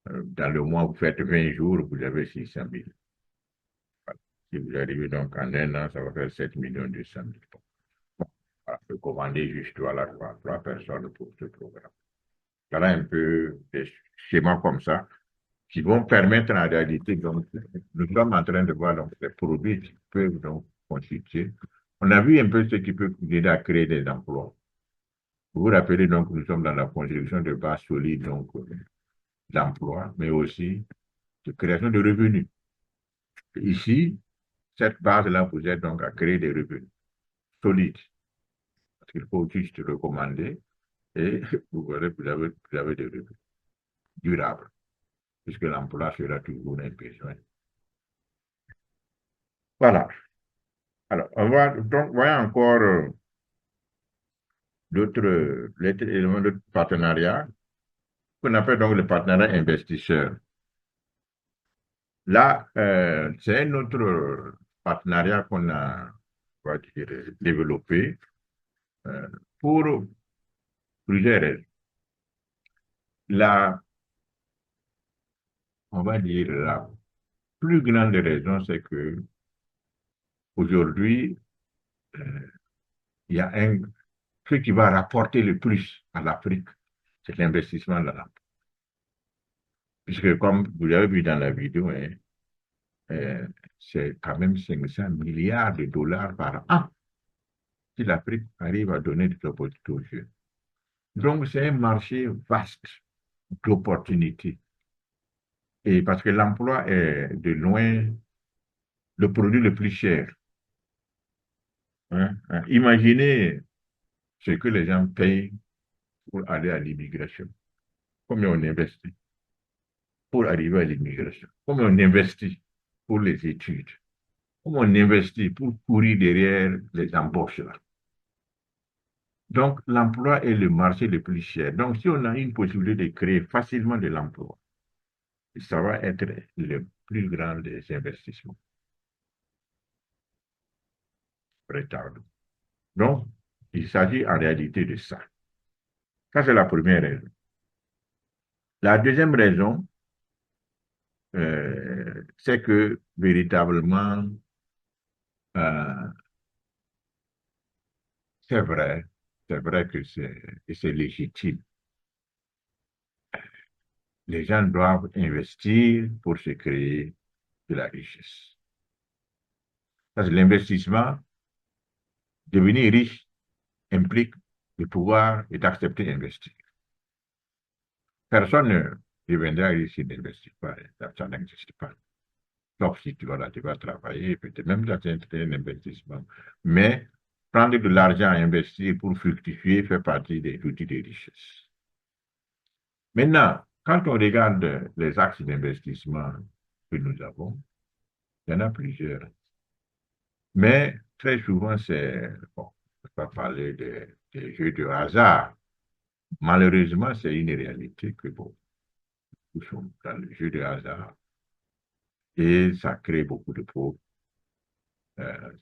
A: dans le mois, vous faites 20 jours, vous avez 600 000. Voilà. Si vous arrivez donc en un an, ça va faire 7 200 000. Voilà, vous commandez juste voilà, 3 personnes pour ce programme. Voilà un peu des schémas comme ça qui vont permettre en réalité, donc, nous sommes en train de voir donc, les produits qui peuvent donc constituer. On a vu un peu ce qui peut aider à créer des emplois. Vous vous rappelez donc que nous sommes dans la construction de bases solides donc d'emploi, mais aussi de création de revenus. Ici, cette base-là vous aide donc à créer des revenus solides. Parce qu'il faut juste recommander et vous verrez que vous avez des revenus durables, puisque l'emploi sera toujours un besoin. Voilà. Alors, on va donc voir encore d'autres éléments de partenariat qu'on appelle donc le partenariat investisseur. Là, c'est un autre partenariat qu'on a on va dire, développé pour plusieurs raisons. On va dire, la plus grande raison, c'est que aujourd'hui, il y a ce qui va rapporter le plus à l'Afrique, c'est l'investissement dans l'emploi. Puisque comme vous l'avez vu dans la vidéo, c'est quand même 500 milliards de dollars par an si l'Afrique arrive à donner des opportunités aux jeunes. Donc, c'est un marché vaste d'opportunités. Et parce que l'emploi est de loin le produit le plus cher. Hein? Imaginez ce que les gens payent pour aller à l'immigration. Combien on investit pour arriver à l'immigration? Combien on investit pour les études? Combien on investit pour courir derrière les embauches là? Donc, l'emploi est le marché le plus cher. Donc, si on a une possibilité de créer facilement de l'emploi, ça va être le plus grand des investissements. Retardé. Donc, il s'agit en réalité de ça. Ça, c'est la première raison. La deuxième raison, c'est que véritablement, euh, c'est vrai que c'est légitime. Les gens doivent investir pour se créer de la richesse. Parce que l'investissement, devenir riche, implique de pouvoir et d'accepter d'investir. Personne ne deviendra riche s'il n'investit pas. Ça n'existe pas. Sauf si tu vas travailler, peut-être même dans un investissement. Mais prendre de l'argent à investir pour fructifier fait partie des outils de richesse. Maintenant, quand on regarde les axes d'investissement que nous avons, il y en a plusieurs. Mais très souvent, c'est, bon, je ne vais pas parler des jeux de hasard. Malheureusement, c'est une réalité que, bon, nous sommes dans le jeu de hasard et ça crée beaucoup de pauvres.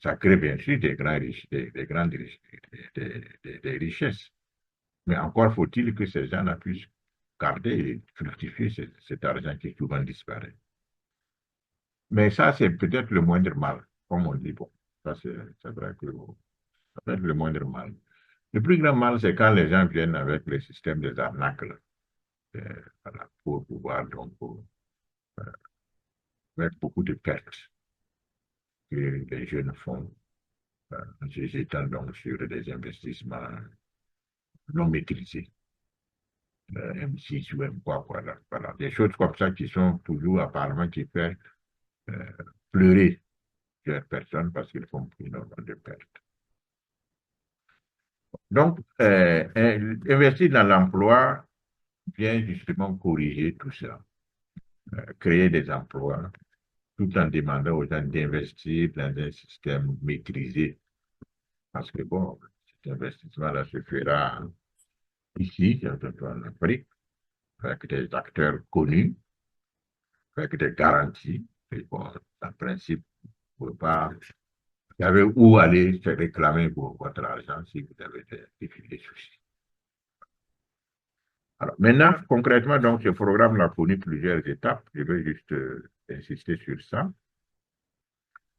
A: Ça crée bien sûr des grandes des richesses. Mais encore faut-il que ces gens-là puissent garder et fructifier cet argent qui souvent disparaît. Mais ça, c'est peut-être le moindre mal, comme on dit. Bon, ça, c'est vrai que ça peut être le moindre mal. Le plus grand mal, c'est quand les gens viennent avec le système des arnaques, là, voilà, pour pouvoir, donc, avec beaucoup de pertes que les jeunes font, en se jetant donc sur des investissements non maîtrisés. M6 ou M quoi, voilà. Des choses comme ça qui sont toujours apparemment qui font pleurer les personnes parce qu'ils font énormément de pertes. Donc, investir dans l'emploi vient justement corriger tout ça, créer des emplois, tout en demandant aux gens d'investir dans un système maîtrisé. Parce que, bon, cet investissement-là se fera ici, en Afrique, avec des acteurs connus, avec des garanties. Et bon, en principe, vous avez où aller se réclamer pour votre argent si vous avez des soucis. Alors, maintenant, concrètement, donc, ce programme a connu plusieurs étapes. Je vais juste insister sur ça.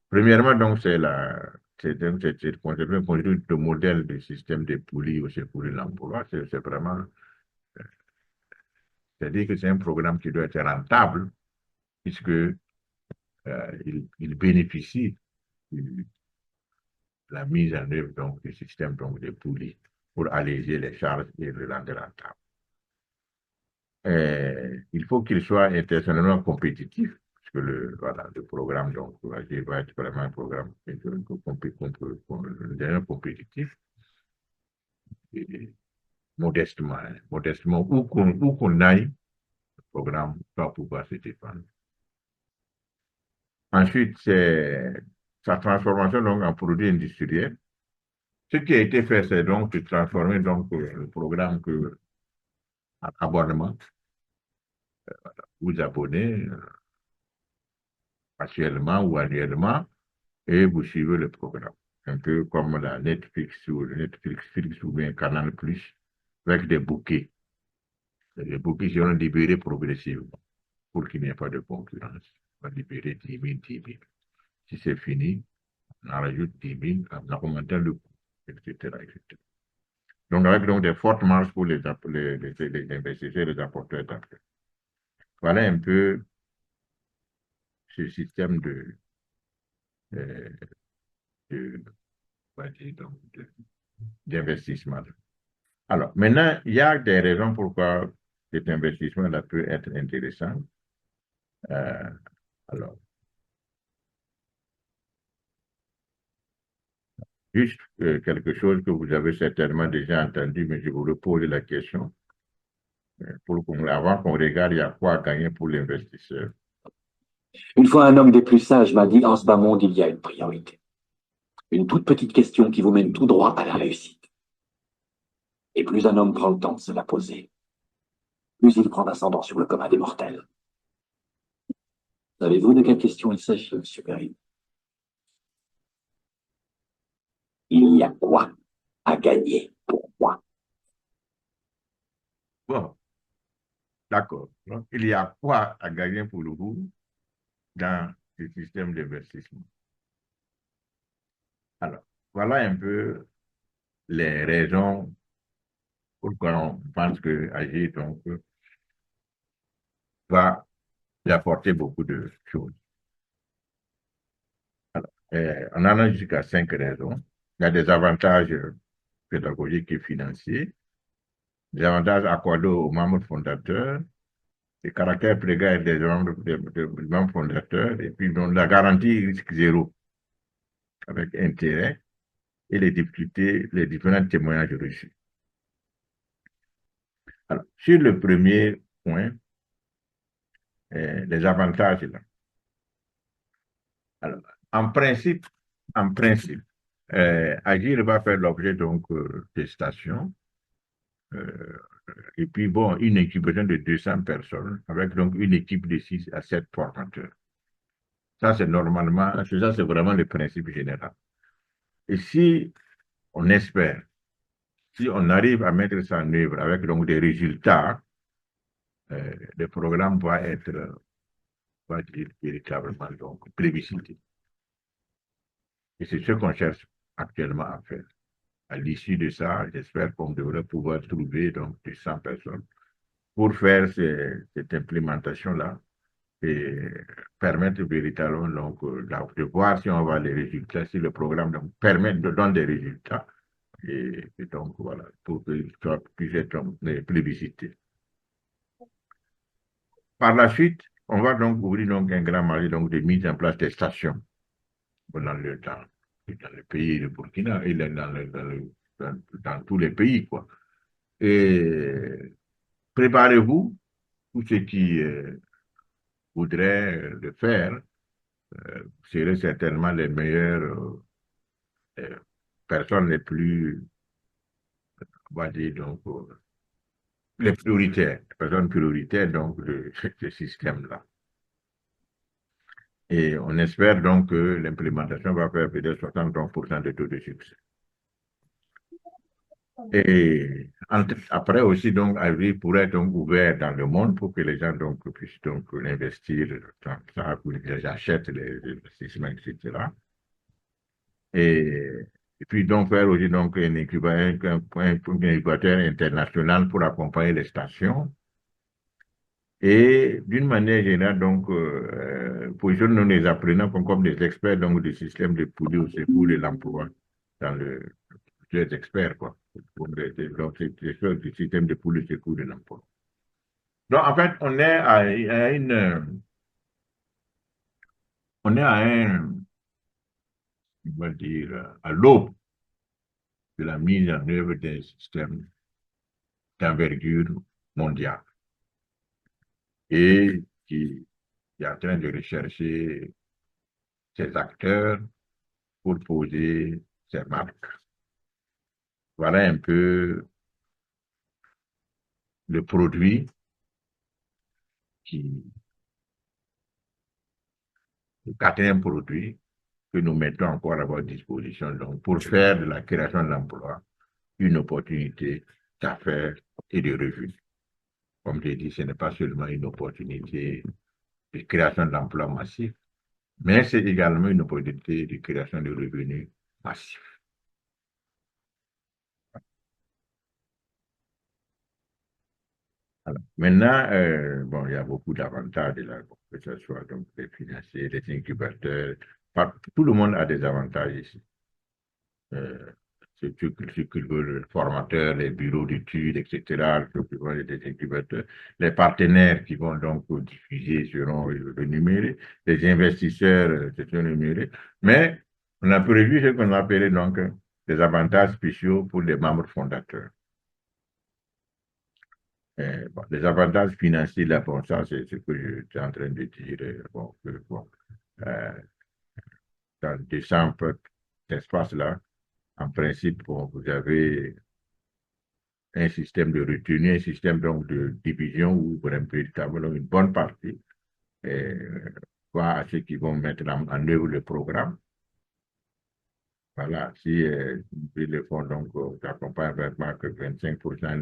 A: Premièrement, donc, c'est de construire le modèle du système de poulies au secours de l'emploi. C'est vraiment, c'est-à-dire que c'est un programme qui doit être rentable, puisque il bénéficie de la mise en œuvre donc, du système donc, de poulies pour alléger les charges et le rendre rentable. Il faut qu'il soit intentionnellement compétitif, parce que le programme donc, va être vraiment un programme compétitif, et modestement, où qu'on aille, le programme va pouvoir se défendre. Ensuite, c'est sa transformation donc, en produit industriel. Ce qui a été fait, c'est donc de transformer donc, le programme en abonnement. Vous abonnez actuellement ou annuellement et vous suivez le programme. Un peu comme la Netflix ou bien Canal Plus avec des bouquets. Les bouquets seront libérés progressivement pour qu'il n'y ait pas de concurrence. On va libérer 10 000, 10 000. Si c'est fini, on en rajoute 10 000 en augmentant le coût, etc., etc. Donc, avec donc, des fortes marges pour les investisseurs et les apporteurs d'affaires. Voilà un peu ce système euh, de- on va dire, donc, d'investissement. Alors, maintenant, il y a des raisons pourquoi cet investissement-là peut être intéressant. Euh, alors, juste quelque chose que vous avez certainement déjà entendu, mais je vous repose la question. Avant qu'on regarde, il y a quoi à gagner pour l'investisseur.
J: Une fois un homme des plus sages m'a dit, en ce bas monde, il y a une priorité. Une toute petite question qui vous mène tout droit à la réussite. Et plus un homme prend le temps de se la poser, plus il prend d'ascendant sur le commun des mortels. Savez-vous de quelle question il s'agit, M. Perry? Il y a quoi à gagner pour moi?
A: Bon, d'accord. Donc, il y a quoi à gagner pour le vous dans ce système d'investissement? Alors, voilà un peu les raisons pourquoi on pense que Agir donc, va lui apporter beaucoup de choses. Alors, on en a jusqu'à 5 raisons. Il y a des avantages pédagogiques et financiers, des avantages accordés aux membres fondateurs, les caractères précaires des membres fondateurs, et puis donc, la garantie risque zéro avec intérêt et les difficultés, les différents témoignages reçus. Alors, sur le premier point, les avantages là. Alors, en principe, Agir va faire l'objet donc de stations. Et puis, bon, une incubation de 200 personnes avec donc une équipe de 6 à 7 formateurs. Ça, c'est normalement, ça, c'est vraiment le principe général. Et si on espère, si on arrive à mettre ça en œuvre avec donc des résultats, le programme va être véritablement donc plébiscité. Et c'est ce qu'on cherche actuellement à faire. À l'issue de ça, j'espère qu'on devrait pouvoir trouver donc 200 personnes pour faire cette implémentation-là et permettre véritablement donc, de voir si on voit les résultats, si le programme donc, permet de donner des résultats. Et donc, voilà, pour que ça puisse être plébiscité. Par la suite, on va donc ouvrir donc, un grand marché donc, de mise en place des stations dans le pays de Burkina et dans tous les pays, quoi. Et préparez-vous, tous ceux qui voudraient le faire, seraient certainement les meilleures personnes les plus, on va dire, donc, les prioritaires, les personnes prioritaires donc, de ce système-là. Et on espère donc que l'implémentation va faire peut-être 63% de taux de succès. Et après aussi, donc, Agir pourrait être donc ouvert dans le monde pour que les gens donc, puissent donc investir dans ça, pour qu'ils achètent les investissements, etc. Et puis donc faire aussi donc un incubateur international pour accompagner les stations. Et d'une manière générale, donc, positionnons les apprenants comme des experts donc, du système de poulies au secours de l'emploi dans les experts, quoi. Donc, c'est du système de poulies au secours de l'emploi. Donc, en fait, on est on va dire, à l'aube de la mise en œuvre d'un système d'envergure mondiale et qui est en train de rechercher ses acteurs pour poser ses marques. Voilà un peu le produit le quatrième produit que nous mettons encore à votre disposition donc, pour faire de la création d'emplois une opportunité d'affaires et de revenus. Comme je dit, ce n'est pas seulement une opportunité de création d'emplois massifs, mais c'est également une opportunité de création de revenus massifs. Alors, maintenant, bon, il y a beaucoup d'avantages là, que ce soit donc les financiers, les incubateurs, Tout le monde a des avantages ici. Ce que veulent les formateurs, les bureaux d'études, etc., les incubateurs, les partenaires qui vont donc diffuser seront rémunérés, les investisseurs seront rémunérés, mais on a prévu ce qu'on appelait donc des avantages spéciaux pour les membres fondateurs. Bon, les avantages financiers, là, bon, ça, c'est ce que je suis en train de dire. Dans cet espace-là, en principe, bon, vous avez un système de retenue, un système donc de division où vous avez véritablement une bonne partie, à ceux qui vont mettre en œuvre le programme. Voilà, si ils le font, donc, j'accompagne vraiment que 25%,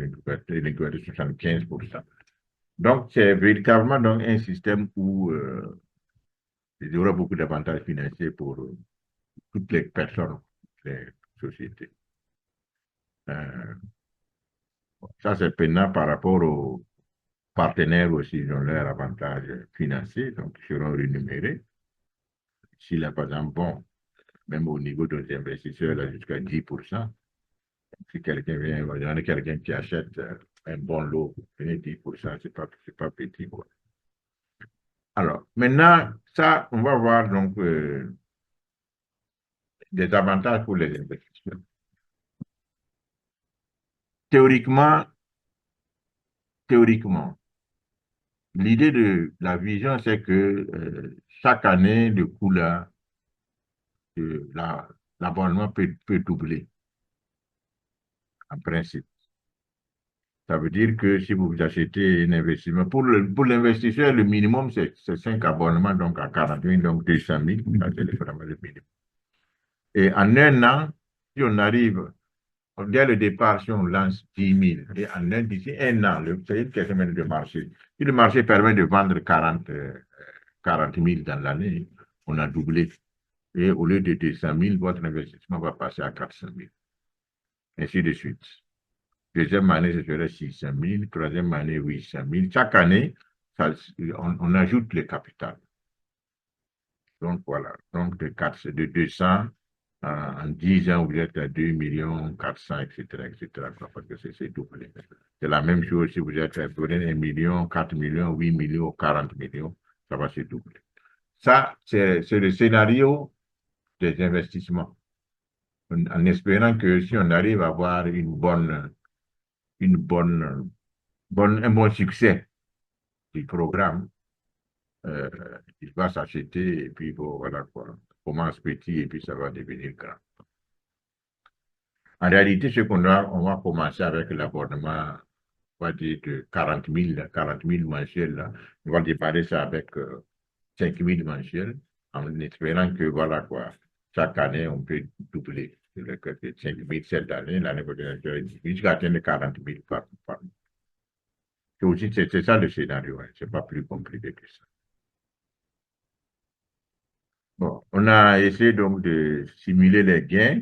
A: l'incubateur 75%. Donc, c'est véritablement donc, un système où il y aura beaucoup d'avantages financiers pour toutes les personnes, les sociétés. Ça, c'est peinant par rapport aux partenaires aussi, ils ont leurs avantages financiers, donc ils seront rémunérés. Si là, par exemple, bon, même au niveau des investisseurs, là, jusqu'à 10%, si quelqu'un vient, il y en a quelqu'un qui achète un bon lot, 10%, c'est pas petit, quoi. Alors, maintenant, ça, on va voir donc des avantages pour les investisseurs. Théoriquement, l'idée de la vision, c'est que chaque année, le coût là, l'abonnement peut doubler, en principe. Ça veut dire que si vous achetez un investissement, pour l'investisseur, le minimum, c'est 5 abonnements, donc à 40 000, donc 200 000, ça c'est vraiment le minimum. Et en un an, si on arrive, dès le départ, si on lance 10 000, et d'ici un an, c'est une question de marché. Si le marché permet de vendre 40 000 dans l'année, on a doublé. Et au lieu de 200 000, votre investissement va passer à 400 000. Ainsi de suite. Deuxième année, ce serait 600 000. Troisième année, 800 000. Chaque année, on ajoute le capital. Donc voilà. Donc de 200 en 10 ans, vous êtes à 2 400 000, etc., parce que c'est doublé. C'est la même chose si vous êtes à 1 million, 4 millions, 8 millions, 40 millions, ça va se doubler. Ça, c'est le scénario des investissements. En espérant que si on arrive à avoir un bon succès du programme, il va s'acheter et puis bon, voilà quoi. On commence petit et puis ça va devenir grand. En réalité, on va commencer avec l'abonnement, on va dire de 40 000 mensuels. Là. On va démarrer ça avec 5 000 mensuels en espérant que voilà quoi. Chaque année, on peut doubler. 5 000 cette année, l'année prochaine, jusqu'à atteindre 40 000 par mois. C'est ça le scénario, hein. Ce n'est pas plus compliqué que ça. Bon, on a essayé donc de simuler les gains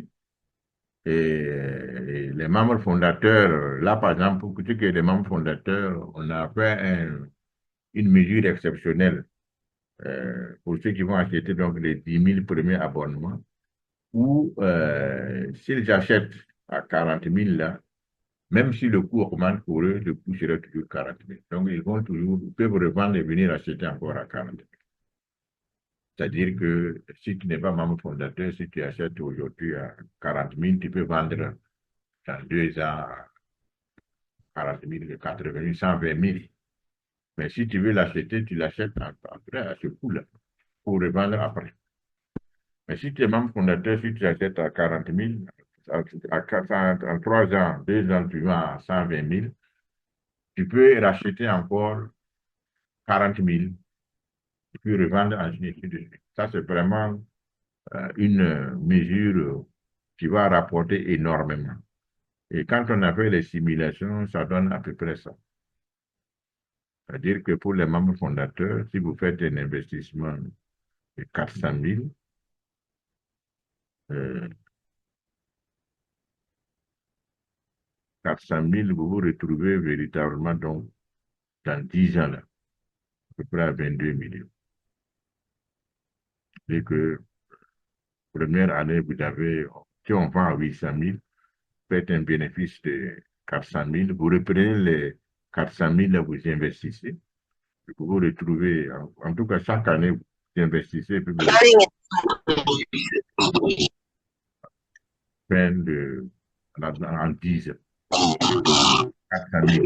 A: et les membres fondateurs, là par exemple, pour ce qui est des membres fondateurs, on a fait une mesure exceptionnelle pour ceux qui vont acheter donc les 10 000 premiers abonnements ou s'ils achètent à 40 000 là, même si le coût augmente pour eux, le coût sera toujours 40 000. Donc, ils peuvent revendre et venir acheter encore à 40 000. C'est-à-dire que si tu n'es pas membre fondateur, si tu achètes aujourd'hui à 40 000, tu peux vendre dans 2 ans à 40 000, 80 000, 120 000. Mais si tu veux l'acheter, tu l'achètes après à ce coût-là pour revendre après. Mais si tu es membre fondateur, si tu achètes à 40 000, en 3 ans, 2 ans, tu vas à 120 000, tu peux racheter encore 40 000 et puis revendre en Chine. Ça, c'est vraiment une mesure qui va rapporter énormément. Et quand on a fait les simulations, ça donne à peu près ça. C'est-à-dire que pour les membres fondateurs, si vous faites un investissement de 400 000, 400 000, vous vous retrouvez véritablement donc dans 10 ans, là, à peu près à 22 millions. Et que première année, vous avez, si on vend à 800 000, faites un bénéfice de 400 000, vous reprenez les 400 000 et vous investissez. Vous vous retrouvez, en tout cas, chaque année, vous investissez, puis vous de, en 10 ans. 400 000.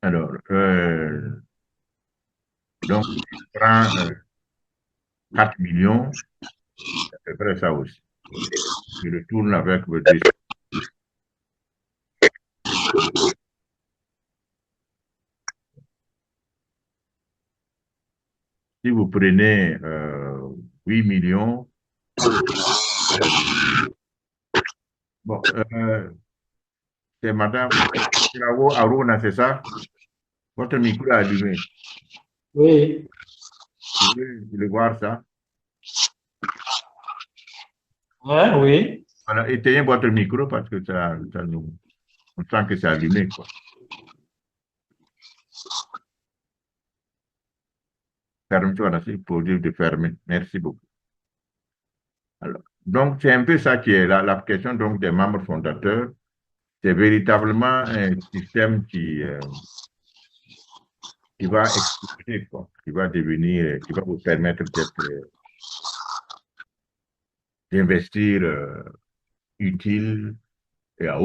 A: Alors, donc, je prends 4 millions, c'est à peu près ça aussi. Je retourne avec vos 200. Si vous prenez 8 millions, bon, c'est Madame Aruna, c'est ça? Votre micro est allumé.
B: Oui.
A: Vous voulez voir ça?
B: Ouais, oui.
A: Voilà, éteignez votre micro parce que ça nous, on sent que c'est allumé, quoi. Ferme, voilà, c'est pour dire de fermer. Merci beaucoup. Alors, donc, c'est un peu ça qui est la question donc, des membres fondateurs. C'est véritablement un système qui va exploser, quoi, qui va devenir, qui va vous permettre d'investir utile et à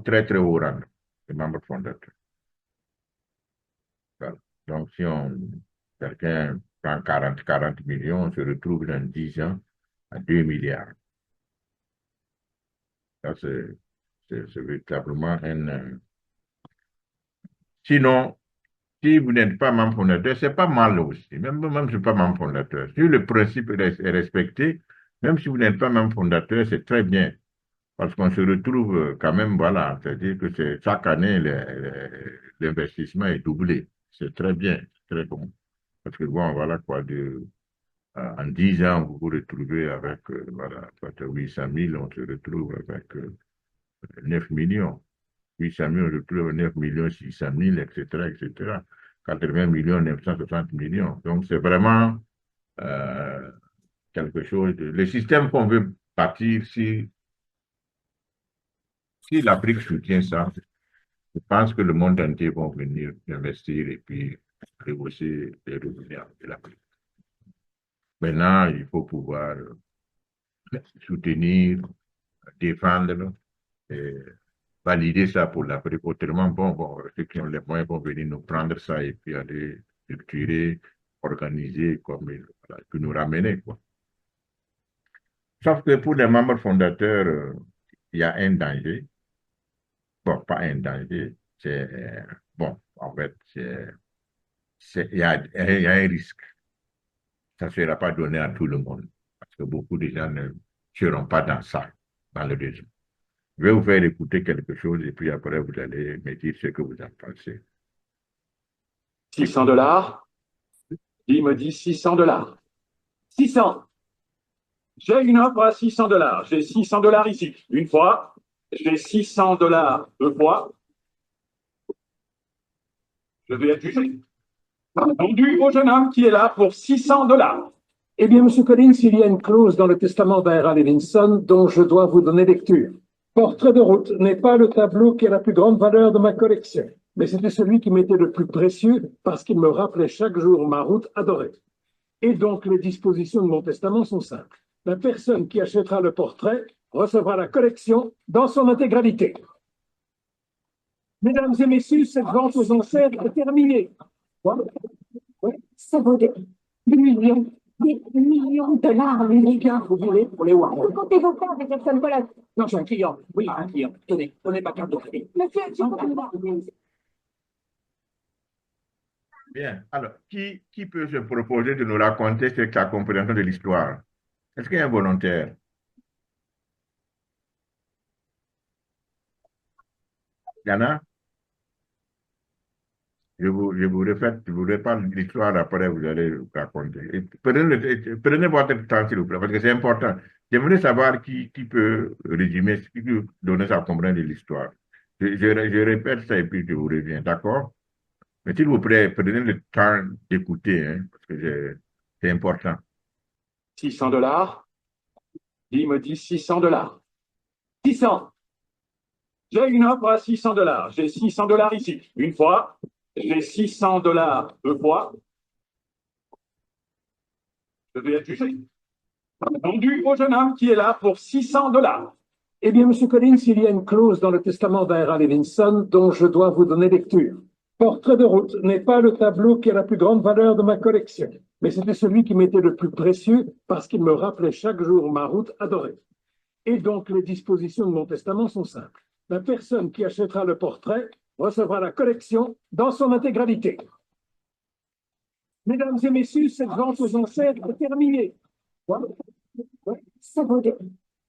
A: très, très haut rang, les membres fondateurs. Voilà. Donc, si quelqu'un prend 40 millions, on se retrouve dans 10 ans à 2 milliards. Ça, c'est véritablement un... Sinon, si vous n'êtes pas membre fondateur, c'est pas mal aussi. Même si je ne suis pas membre fondateur. Si le principe est respecté, même si vous n'êtes pas membre fondateur, c'est très bien. Parce qu'on se retrouve quand même, voilà, c'est-à-dire que chaque année, l'investissement est doublé. C'est très bien, très bon. Parce que bon, voilà quoi, en 10 ans, vous vous retrouvez avec, voilà, 800 000, on se retrouve avec 9 millions. 800 000, on se retrouve avec 9 millions 600 000, etc., etc. 80 millions, 960 millions. Donc, c'est vraiment quelque chose. Le système qu'on veut bâtir, si l'Afrique soutient ça, je pense que le monde entier va venir investir et puis rehausser les revenus de l'Afrique. Maintenant, il faut pouvoir soutenir, défendre et valider ça pour l'Afrique. Autrement, ceux qui ont les moyens vont venir nous prendre ça et puis aller structurer, organiser, comme voilà, puis nous ramener, quoi. Sauf que pour les membres fondateurs, il y a un danger. Bon, pas un danger, c'est, bon, en fait, il y a un risque. Ça ne sera pas donné à tout le monde. Parce que beaucoup de gens ne seront pas dans ça, dans le réseau. Je vais vous faire écouter quelque chose et puis après, vous allez me dire ce que vous en pensez.
J: 600 $. Il me dit 600 $. 600. J'ai une offre à 600 $. J'ai 600 $ ici. Une fois. J'ai 600 $ deux fois. Je vais être jugé. Vendu au jeune homme qui est là pour 600 $.
K: Eh bien, M. Collins, il y a une clause dans le testament d'Ira Levinson dont je dois vous donner lecture. Portrait de route n'est pas le tableau qui a la plus grande valeur de ma collection, mais c'était celui qui m'était le plus précieux parce qu'il me rappelait chaque jour ma route adorée. Et donc, les dispositions de mon testament sont simples. La personne qui achètera le portrait recevra la collection dans son intégralité. Mesdames et messieurs, cette vente aux enchères est terminée.
L: Ça vaut des millions de dollars, les gars.
K: Vous voulez pour les Warren?
L: Que comptez-vous faire avec Jackson Pollock?
K: Non, j'ai un client. Oui, un client. Tenez ma carte de crédit.
L: Monsieur, je comprends.
A: Bien. Alors, qui peut se proposer de nous raconter sa compréhension de l'histoire? Est-ce qu'il y a un volontaire? Il y en a? Je vous répète, je vous reparle de l'histoire, après vous allez raconter. Et prenez votre temps, s'il vous plaît, parce que c'est important. J'aimerais savoir qui peut résumer, qui peut donner sa compréhension de l'histoire. Je répète ça et puis je vous reviens, d'accord? Mais s'il vous plaît, prenez le temps d'écouter, hein, parce que C'est important.
K: 600 $. Qui me dit 600 $? 600. J'ai une offre à 600 $. J'ai 600 $ ici. Une fois. J'ai 600 $ deux fois. Je vais être jugé. Vendu au jeune homme qui est là pour 600 $. Eh bien, Monsieur Collins, il y a une clause dans le testament d'Ira Levinson dont je dois vous donner lecture. Portrait de route n'est pas le tableau qui a la plus grande valeur de ma collection, mais c'était celui qui m'était le plus précieux parce qu'il me rappelait chaque jour ma route adorée. Et donc, les dispositions de mon testament sont simples. La personne qui achètera le portrait recevra la collection dans son intégralité. Mesdames et messieurs, cette vente aux enchères est terminée.
L: Ça vaut des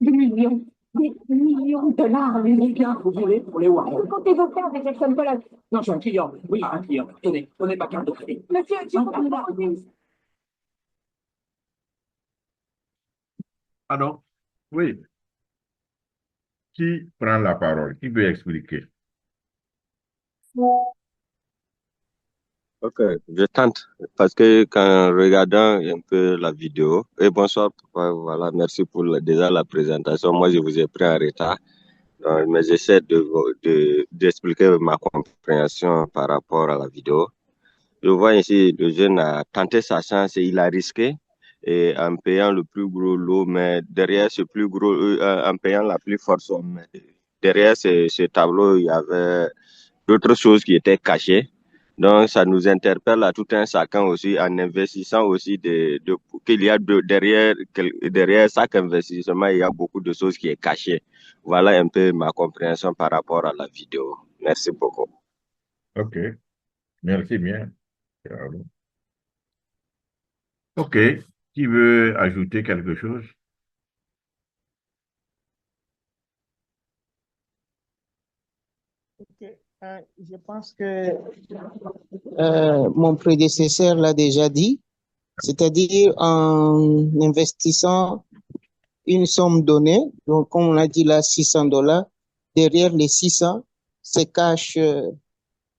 L: millions de $, les gars.
K: Vous voulez pour les Warren.
L: Que comptez-vous faire avec cette somme-là?
K: Non, j'ai un client. Oui, un client. Donnez ma carte de crédit.
L: Monsieur, je vous propose.
A: Alors, oui. Qui prend la parole? Qui veut expliquer?
M: Ok, je tente parce que quand regardant un peu la vidéo, et bonsoir, papa, voilà, merci pour déjà la présentation. Moi, je vous ai pris en retard, mais j'essaie d'expliquer ma compréhension par rapport à la vidéo. Je vois ici le jeune a tenté sa chance et il a risqué et en payant le plus gros lot, mais derrière ce plus gros, en payant la plus forte somme, derrière ce tableau, il y avait d'autres choses qui étaient cachées. Donc, ça nous interpelle à tout un chacun aussi en investissant aussi qu'il y a derrière chaque investissement, il y a beaucoup de choses qui est cachées. Voilà un peu ma compréhension par rapport à la vidéo. Merci beaucoup.
A: OK. Merci bien. OK. Qui veut ajouter quelque chose?
N: Je pense que mon prédécesseur l'a déjà dit, c'est-à-dire en investissant une somme donnée, donc comme on a dit là, 600 $, derrière les 600 se cache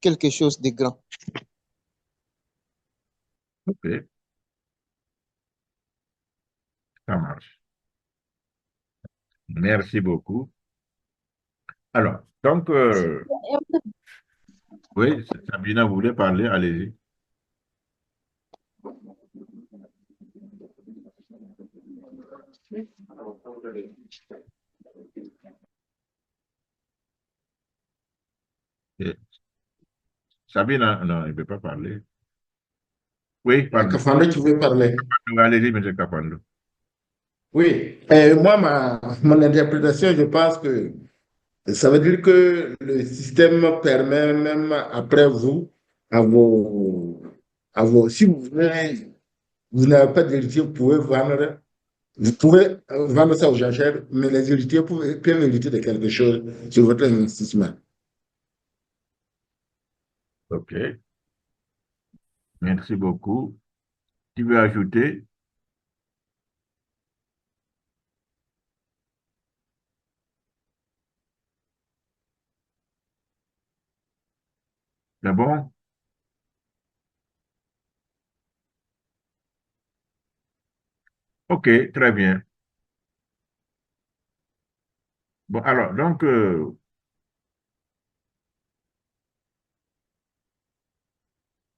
N: quelque chose de grand.
A: OK. Ça marche. Merci beaucoup. Alors, donc, oui, Sabina voulait parler, allez-y. Sabina, non, il ne peut pas parler. Oui, pardon.
B: Kafando, tu veux parler?
A: Allez-y, M. Kafando.
B: Oui, moi, mon interprétation, je pense que ça veut dire que le système permet même après vous, si vous n'avez pas d'héritier, vous pouvez vendre ça aux enchères, mais les héritiers peuvent hériter de quelque chose sur votre investissement.
A: OK. Merci beaucoup. Qui veut ajouter? C'est bon? OK, très bien. Bon, alors, donc,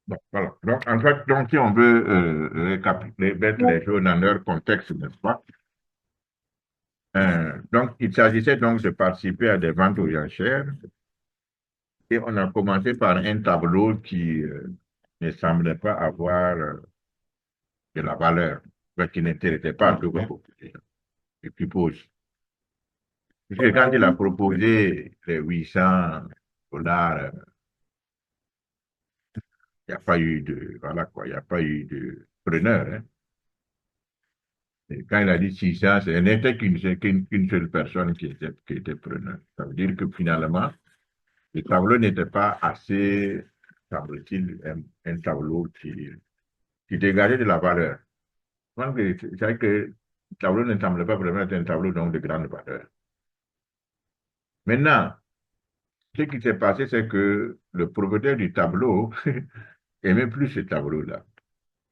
A: bon, voilà. Donc, en fait, donc, si on veut mettre les choses dans leur contexte, n'est-ce pas? Donc, il s'agissait donc de participer à des ventes aux enchères et on a commencé par un tableau qui ne semblait pas avoir de la valeur, enfin, qui n'intéressait pas tout le monde, je suppose. Parce que quand il a proposé les 800 $, il n'y a pas eu de, voilà quoi, il n'y a pas eu de preneur, hein. Et quand il a dit 600, ce n'était qu'une seule personne qui était preneur. Ça veut dire que finalement, le tableau n'était pas assez, semble-t-il, un tableau qui dégageait de la valeur. Donc, c'est vrai que le tableau ne semble pas vraiment être un tableau donc, de grande valeur. Maintenant, ce qui s'est passé, c'est que le propriétaire du tableau aimait plus ce tableau-là.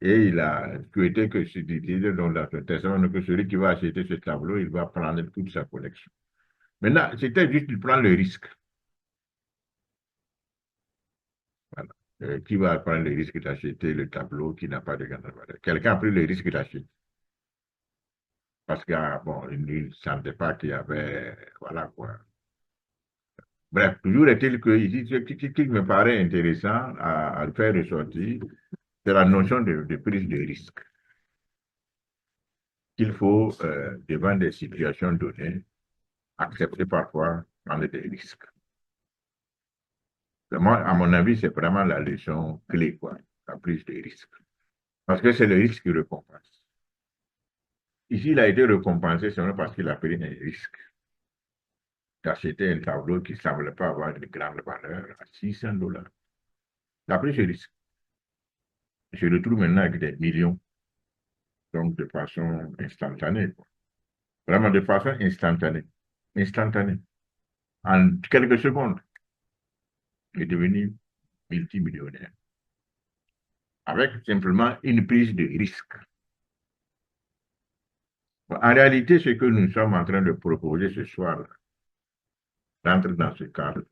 A: Et il a souhaité que ce disait dans la testament que celui qui va acheter ce tableau, il va prendre toute sa collection. Maintenant, c'était juste, il prend le risque. Voilà. Qui va prendre le risque d'acheter le tableau qui n'a pas de grande valeur? Quelqu'un a pris le risque d'acheter. Parce qu'il bon, il ne sentait pas qu'il y avait, voilà quoi. Bref, toujours est-il que ici, ce qui me paraît intéressant à faire ressortir, c'est la notion de prise de risque. Qu'il faut, devant des situations données, accepter parfois prendre des risques. Moi, à mon avis, c'est vraiment la leçon clé, quoi, la prise de risque. Parce que c'est le risque qui récompense. Ici, il a été récompensé seulement parce qu'il a pris un risque d'acheter un tableau qui ne semble pas avoir de grande valeur à 600 $. Il a pris ce risque. Je le trouve maintenant avec des millions, donc de façon instantanée, quoi. Vraiment de façon instantanée. Instantanée. En quelques secondes, il est devenu multimillionnaire. Avec simplement une prise de risque. En réalité, ce que nous sommes en train de proposer ce soir rentre dans ce cadre.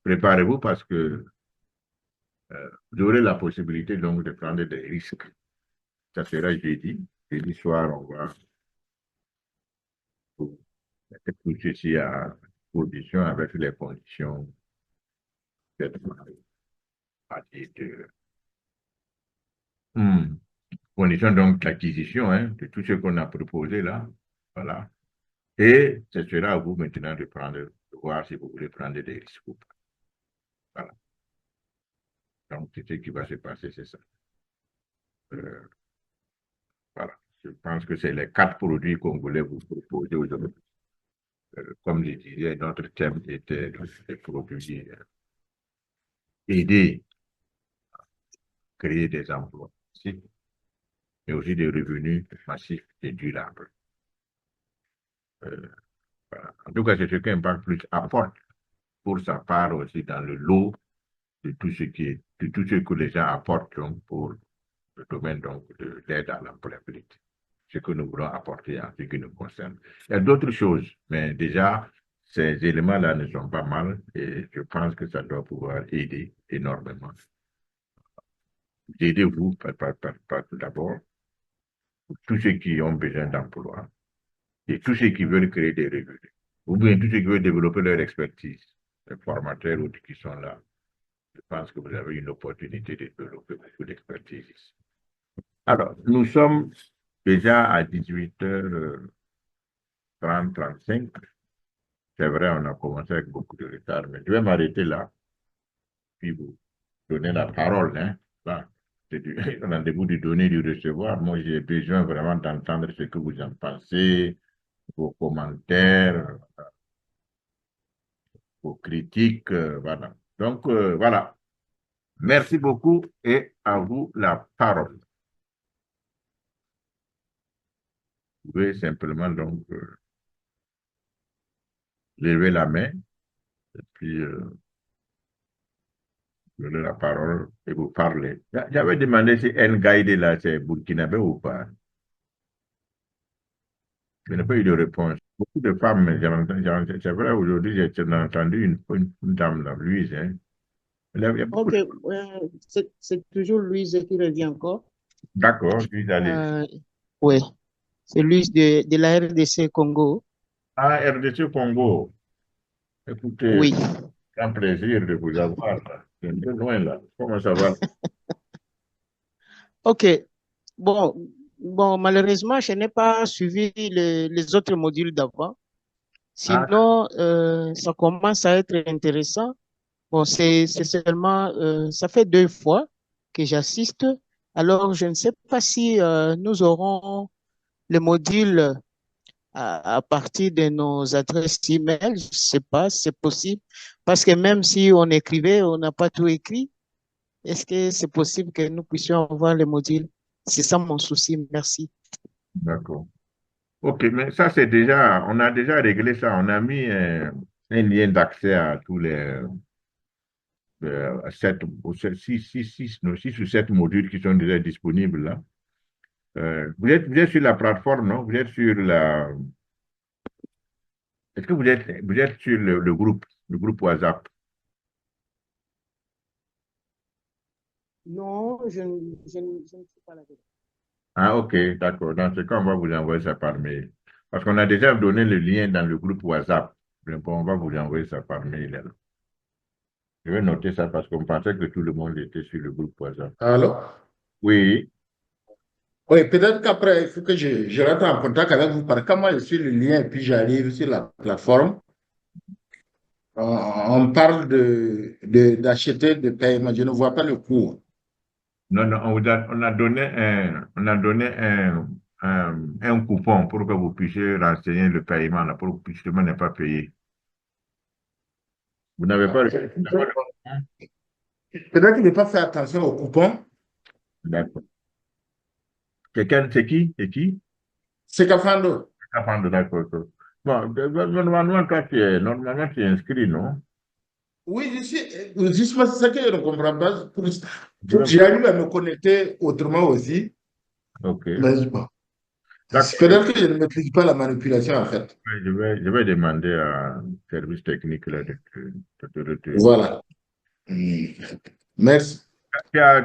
A: Préparez-vous parce que vous aurez la possibilité donc de prendre des risques. Ça sera jeudi. Jeudi soir, on va mettre tout ceci à condition avec les conditions conditions donc d'acquisition de tout ce qu'on a proposé là. Voilà. Et ce sera à vous maintenant de voir si vous voulez prendre des risques ou pas. Voilà. Donc, c'est ce qui va se passer, c'est ça. Voilà. Je pense que c'est les 4 produits qu'on voulait vous proposer aujourd'hui. Comme je disais, notre thème était les produits aider à créer des emplois ici, mais aussi des revenus massifs et durables. Voilà. En tout cas, c'est ce qu'Impact Plus apporte pour sa part aussi dans le lot de tout ce que les gens apportent donc, pour le domaine donc, de l'aide à l'employabilité. Ce que nous voulons apporter en ce qui nous concerne. Il y a d'autres choses, mais déjà, ces éléments-là ne sont pas mal et je pense que ça doit pouvoir aider énormément. Aidez-vous d'abord, tous ceux qui ont besoin d'emploi et tous ceux qui veulent créer des revenus, ou bien tous ceux qui veulent développer leur expertise, les formateurs ou qui sont là. Je pense que vous avez une opportunité de développer beaucoup d'expertise ici. Alors, nous sommes déjà à 18h30, 35. C'est vrai, on a commencé avec beaucoup de retard, mais je vais m'arrêter là, puis vous donner la parole. Là, c'est du rendez-vous du donner, du recevoir. Moi, j'ai besoin vraiment d'entendre ce que vous en pensez, vos commentaires, vos critiques, voilà. Donc, voilà. Merci beaucoup et à vous la parole. Vous pouvez simplement donc lever la main et puis donner la parole et vous parler. J'avais demandé si Ngaïde là, c'est burkinabé ou pas. Je n'ai pas eu de réponse. Beaucoup de femmes, c'est vrai, aujourd'hui, j'ai entendu une dame, là, Louise.
N: Ok, c'est toujours Louise qui revient encore.
A: D'accord, Louise, allez.
N: Oui, c'est Louise de la RDC Congo.
A: Ah, RDC Congo. Écoutez,
N: oui.
A: C'est un plaisir de vous avoir là. C'est un peu loin là. Comment ça va?
N: Ok. Bon, malheureusement, je n'ai pas suivi les autres modules d'avant. Sinon, ça commence à être intéressant. Bon, c'est seulement, ça fait 2 fois que j'assiste. Alors, je ne sais pas si nous aurons le module à partir de nos adresses email. Je ne sais pas si c'est possible. Parce que même si on écrivait, on n'a pas tout écrit. Est-ce que c'est possible que nous puissions avoir le module? C'est ça mon souci. Merci.
A: D'accord. Ok, mais ça c'est déjà, on a déjà réglé ça. On a mis un lien d'accès à tous 6 ou 7 modules qui sont déjà disponibles là. Vous êtes sur la plateforme, non? Vous êtes sur la... Est-ce que vous êtes sur le groupe WhatsApp?
N: Non, je ne suis pas là-dedans.
A: Ah, ok, d'accord. Dans ce cas, on va vous envoyer ça par mail. Parce qu'on a déjà donné le lien dans le groupe WhatsApp. Donc, on va vous envoyer ça par mail. Alors. Je vais noter ça parce qu'on pensait que tout le monde était sur le groupe WhatsApp.
B: Alors?
A: Oui.
B: Oui, peut-être qu'après, il faut que je rentre en contact avec vous. Parce que quand moi, je suis le lien et puis j'arrive sur la plateforme, on parle d'acheter, de paiement. Je ne vois pas le coût.
A: Non, non, on a donné un coupon pour que vous puissiez renseigner le paiement, là, pour que vous puissiez ne pas payer. Vous n'avez pas
B: Peut-être qu'il ne pas faire attention au coupon.
A: D'accord. Quelqu'un, c'est qui? C'est qui?
B: C'est Cafando.
A: Cafando, d'accord. Bon, normalement, normalement, tu es inscrit, non?
B: Oui, justement, c'est ça que je ne comprends pas. J'arrive à me connecter autrement aussi.
A: Ok.
B: Mais bon. Peut-être que je ne maîtrise pas la manipulation, en fait.
A: Je vais demander à un service technique là, de te retirer.
B: Voilà. Merci.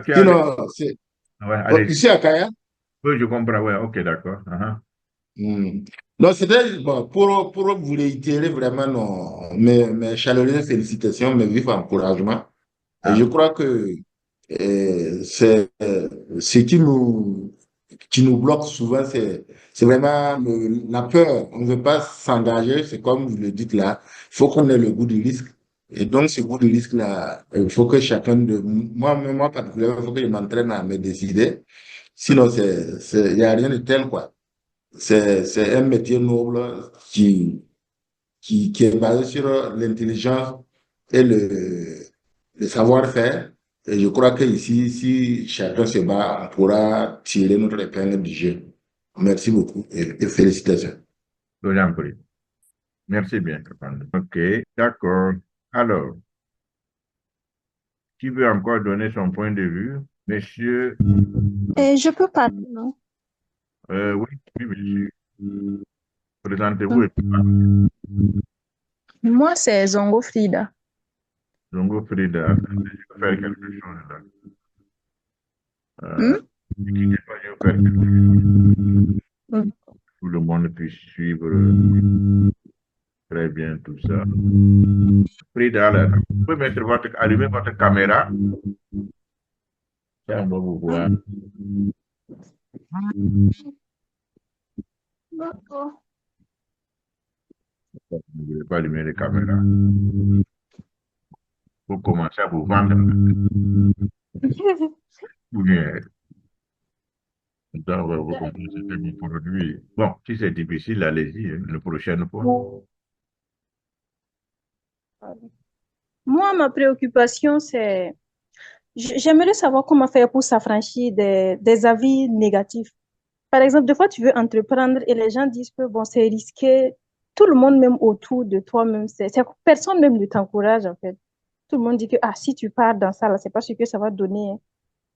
B: Sinon, c'est...
A: Ouais,
B: ici à Kaya?
A: Oui, je comprends. Ouais, ok, d'accord.
B: Donc, c'était bon, pour vous réitérer vraiment mes chaleureuses félicitations, mes vifs encouragements. Et je crois que c'est ce qui nous bloque souvent, c'est vraiment la peur. On ne veut pas s'engager, c'est comme vous le dites là. Il faut qu'on ait le goût du risque. Et donc, ce goût du risque-là, il faut que chacun de moi particulièrement, il faut que je m'entraîne à me décider. Sinon, il n'y a rien de tel, quoi. C'est un métier noble qui est basé sur l'intelligence et le savoir-faire. Et je crois qu'ici, si chacun se bat, on pourra tirer notre épingle du jeu. Merci beaucoup et félicitations.
A: Merci bien, Capando. Ok, d'accord. Alors, qui veut encore donner son point de vue? Monsieur.
L: Je peux parler, non?
A: Oui. Présentez-vous.
L: Moi, c'est Zongo Frida.
A: Zongo Frida, je vais faire quelque chose là. Je vais faire quelque chose. Tout le monde puisse suivre très bien tout ça. Frida, là, vous pouvez allumer votre caméra. Ça, on va vous voir. Vous ne voulez pas allumer les caméras. Pour commencer à vous vendre. Ou bien, on va vous commencer mon produit. Bon, si c'est difficile, allez-y, la prochaine fois.
L: Moi, ma préoccupation, c'est... J'aimerais savoir comment faire pour s'affranchir des avis négatifs. Par exemple, des fois, tu veux entreprendre et les gens disent que bon, c'est risqué. Tout le monde, même autour de toi, même, personne même ne t'encourage, en fait. Tout le monde dit que si tu pars dans ça, là, c'est pas ce que ça va donner.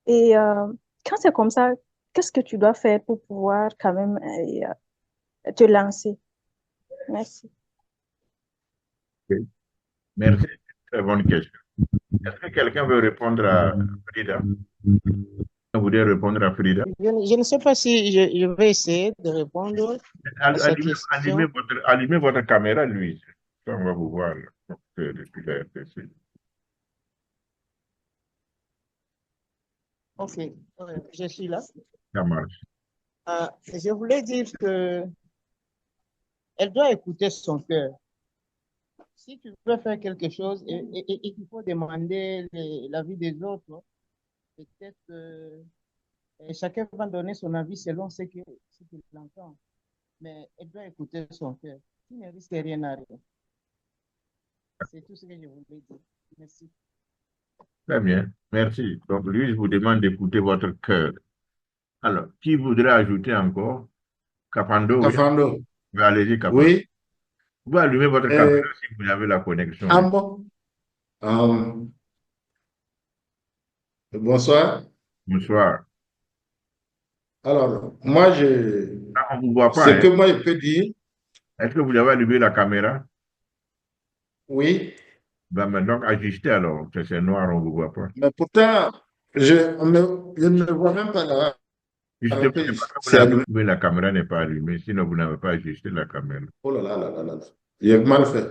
L: Et quand c'est comme ça, qu'est-ce que tu dois faire pour pouvoir quand même te lancer? Merci.
A: Okay. Merci. Très bonne question. Est-ce que quelqu'un veut répondre à Frida? Vous voulez répondre à Frida?
N: Je ne sais pas si je vais essayer de répondre à cette question.
A: Allumez votre caméra, Louise. On va vous voir depuis la RTC.
N: Ok, je suis là.
A: Ça marche.
N: Je voulais dire que elle doit écouter son cœur. Si tu veux faire quelque chose et qu'il faut demander l'avis des autres, peut-être que chacun va donner son avis selon ce qu'il entend. Mais elle doit écouter son cœur. Il ne risque rien à rien. C'est tout ce que je voulais dire. Merci.
A: Très bien, merci. Donc, lui, je vous demande d'écouter votre cœur. Alors, qui voudrait ajouter encore? Capando.
B: Capando.
A: Oui. Allez-y, Capando.
B: Oui.
A: Vous pouvez allumer votre caméra si vous avez la connexion.
B: Ah bon? Bonsoir.
A: Bonsoir.
B: Alors, moi, je,
A: Ah, on ne vous voit
B: ce
A: pas,
B: que
A: hein?
B: moi je peux dire,
A: Est-ce que vous avez allumé la caméra?
B: oui,
A: Ben maintenant, ajustez alors. C'est noir, on ne vous voit pas.
B: mais pourtant, je ne me vois même pas là. Un
A: Justement,
B: peu
A: c'est
B: ici.
A: parce que vous
B: C'est
A: n'avez pas
B: allumé.
A: allumé, la caméra n'est pas allumée. Sinon, vous n'avez pas ajusté la caméra.
B: Oh là là là là là là. J'ai mal fait.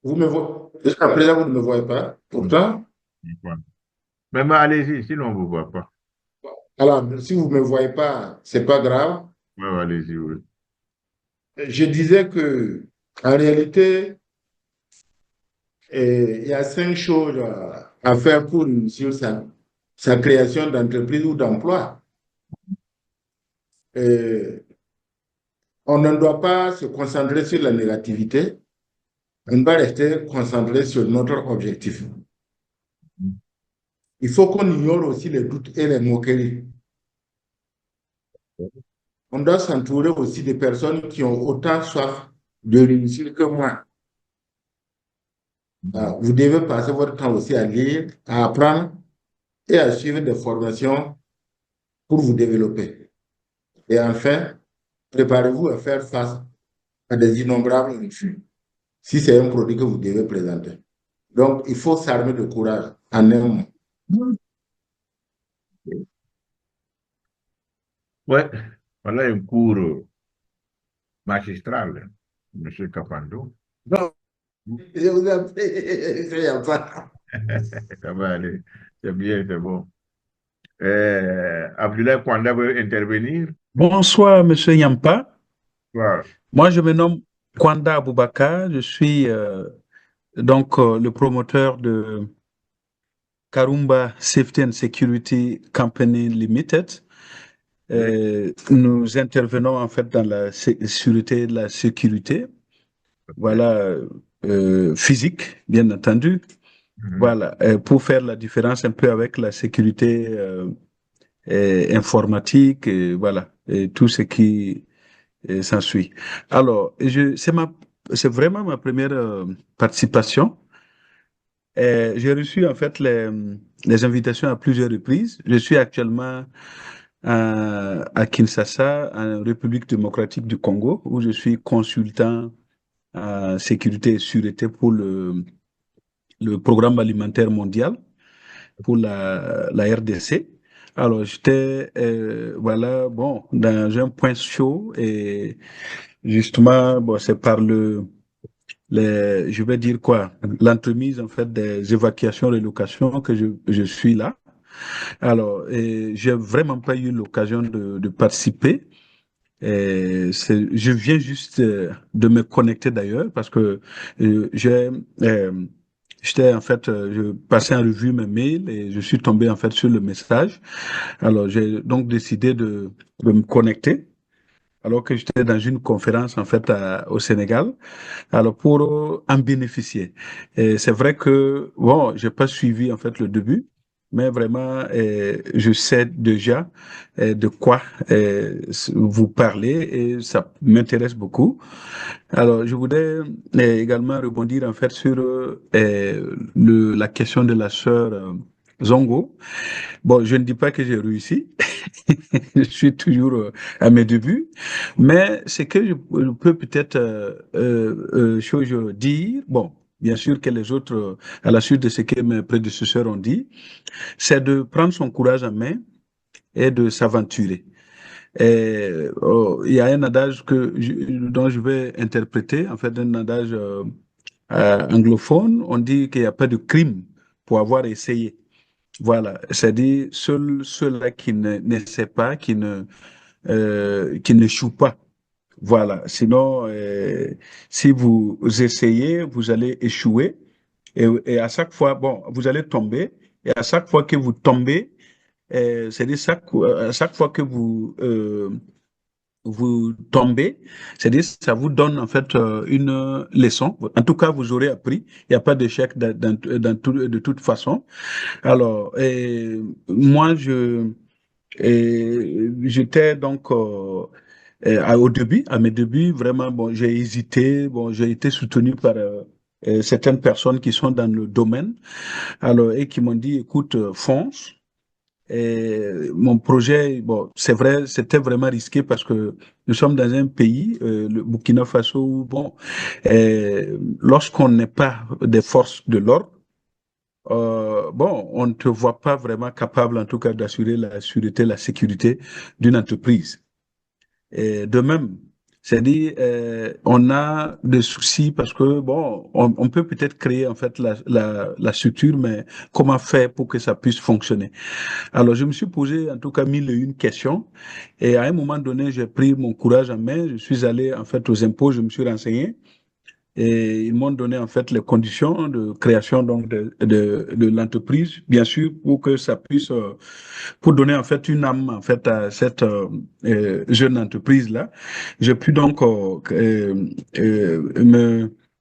B: Vous me voyez. Jusqu'à présent, vous ne me voyez pas.
A: Non,
B: Pourtant,
A: je crois. Mais allez-y, sinon on ne vous voit pas.
B: alors, si vous ne me voyez pas, c'est pas grave.
A: Ouais, allez-y, oui.
B: Je disais que, en réalité, il y a 5 choses à faire pour réussir sa création d'entreprise ou d'emploi. Euh, On ne doit pas se concentrer sur la négativité, on doit rester concentré sur notre objectif. Il faut qu'on ignore aussi les doutes et les moqueries. On doit s'entourer aussi de personnes qui ont autant soif de réussir que moi. Vous devez passer votre temps aussi à lire, à apprendre et à suivre des formations pour vous développer. Et enfin, préparez-vous à faire face à des innombrables refus si c'est un produit que vous devez présenter. Donc, il faut s'armer de courage en un mot.
A: Ouais, voilà un cours magistral, M. Capando.
B: Non, je vous en prie, il n'y a pas.
A: Ça va aller. C'est bien, c'est bon. Abdoulaye Kwanda veut intervenir.
O: Bonsoir, Monsieur Yampa.
A: Bonsoir.
O: Moi, je me nomme Kwanda Aboubakar. Je suis le promoteur de Karumba Safety and Security Company Limited. Nous intervenons en fait dans la sûreté de la sécurité, voilà, physique, bien entendu. Voilà, pour faire la différence un peu avec la sécurité informatique, et voilà, et tout ce qui s'ensuit. Alors, c'est vraiment ma première participation. J'ai reçu en fait les invitations à plusieurs reprises. Je suis actuellement à Kinshasa, en République démocratique du Congo, où je suis consultant en sécurité et sûreté pour le programme alimentaire mondial pour la RDC. Alors, j'étais, voilà, bon, dans un point chaud et justement, bon, c'est par je vais dire quoi, l'entremise, en fait, des évacuations, relocations que je suis là. Alors, j'ai vraiment pas eu l'occasion de participer. Je viens juste de me connecter d'ailleurs parce que j'étais en fait, je passais en revue mes mails et je suis tombé en fait sur le message. Alors j'ai donc décidé de me connecter alors que j'étais dans une conférence en fait au Sénégal. Alors pour en bénéficier. Et c'est vrai que bon, j'ai pas suivi en fait le début. Mais vraiment, je sais déjà de quoi vous parlez et ça m'intéresse beaucoup. Alors, je voudrais également rebondir en fait sur la question de la sœur Zongo. Bon, je ne dis pas que j'ai réussi. Je suis toujours à mes débuts. Mais ce que je peux peut-être chose dire, bon, bien sûr que les autres, à la suite de ce que mes prédécesseurs ont dit, c'est de prendre son courage en main et de s'aventurer. Il y a un adage dont je vais interpréter, en fait, un adage anglophone. On dit qu'il n'y a pas de crime pour avoir essayé. Voilà, c'est-à-dire ceux-là qui n'essaient pas, qui n'échouent pas. Voilà, sinon, si vous essayez, vous allez échouer. Et à chaque fois, bon, vous allez tomber. Et à chaque fois que vous tombez, c'est-à-dire à chaque fois que vous tombez, c'est-à-dire ça vous donne en fait une leçon. En tout cas, vous aurez appris. Il n'y a pas d'échec de toute façon. Alors, moi, j'étais donc au début, à mes débuts, vraiment, bon, j'ai hésité. Bon, j'ai été soutenu par certaines personnes qui sont dans le domaine, alors, et qui m'ont dit, écoute, fonce. Et mon projet, bon, c'est vrai, c'était vraiment risqué parce que nous sommes dans un pays, le Burkina Faso, où, bon, lorsqu'on n'est pas des forces de l'ordre, bon, on ne te voit pas vraiment capable, en tout cas, d'assurer la sûreté, la sécurité d'une entreprise. Et de même, c'est-à-dire, on a des soucis parce que, bon, on peut peut-être créer, en fait, la structure, mais comment faire pour que ça puisse fonctionner? Alors, je me suis posé, en tout cas, mille et une questions. Et à un moment donné, j'ai pris mon courage en main. Je suis allé, en fait, aux impôts, je me suis renseigné. Et ils m'ont donné, en fait, les conditions de création, donc, de l'entreprise, bien sûr, pour que ça puisse, pour donner, en fait, une âme, en fait, à cette jeune entreprise-là. J'ai pu donc me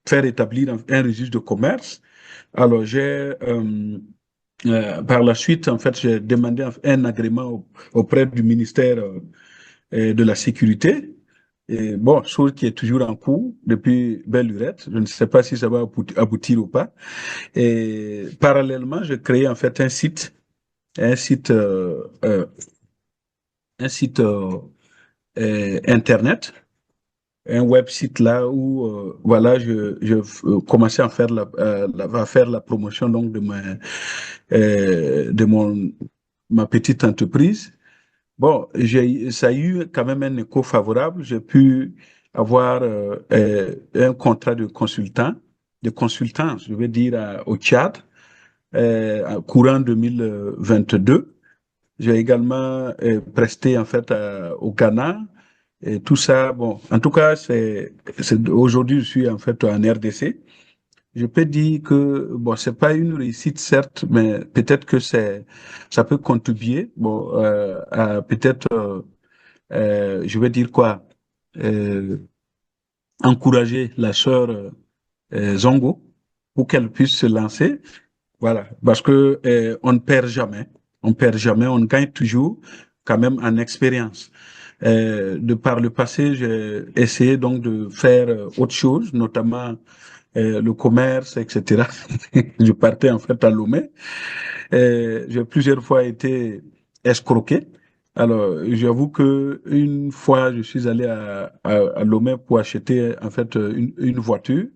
O: faire établir un registre de commerce. Alors, par la suite, en fait, j'ai demandé un agrément auprès du ministère de la Sécurité. Et bon, chose qui est toujours en cours depuis belle lurette. Je ne sais pas si ça va aboutir ou pas. Et parallèlement, j'ai créé en fait un site, internet, un web site là où voilà, je commençais à faire à faire la promotion donc de ma petite entreprise. Bon, ça a eu quand même un écho favorable. J'ai pu avoir un contrat de consultance, je veux dire, au Tchad, courant 2022. J'ai également presté en fait au Ghana. Et tout ça, bon, en tout cas, aujourd'hui, je suis en fait en RDC. Je peux dire que bon, c'est pas une réussite certes, mais peut-être que ça peut contribuer, bon, à peut-être, je vais dire quoi, euh, encourager la sœur Zongo pour qu'elle puisse se lancer, voilà, parce que on perd jamais, on gagne toujours quand même en expérience. De par le passé, j'ai essayé donc de faire autre chose, notamment le commerce, etc. Je partais en fait à Lomé. J'ai plusieurs fois été escroqué. Alors, j'avoue que une fois, je suis allé à Lomé pour acheter en fait une voiture.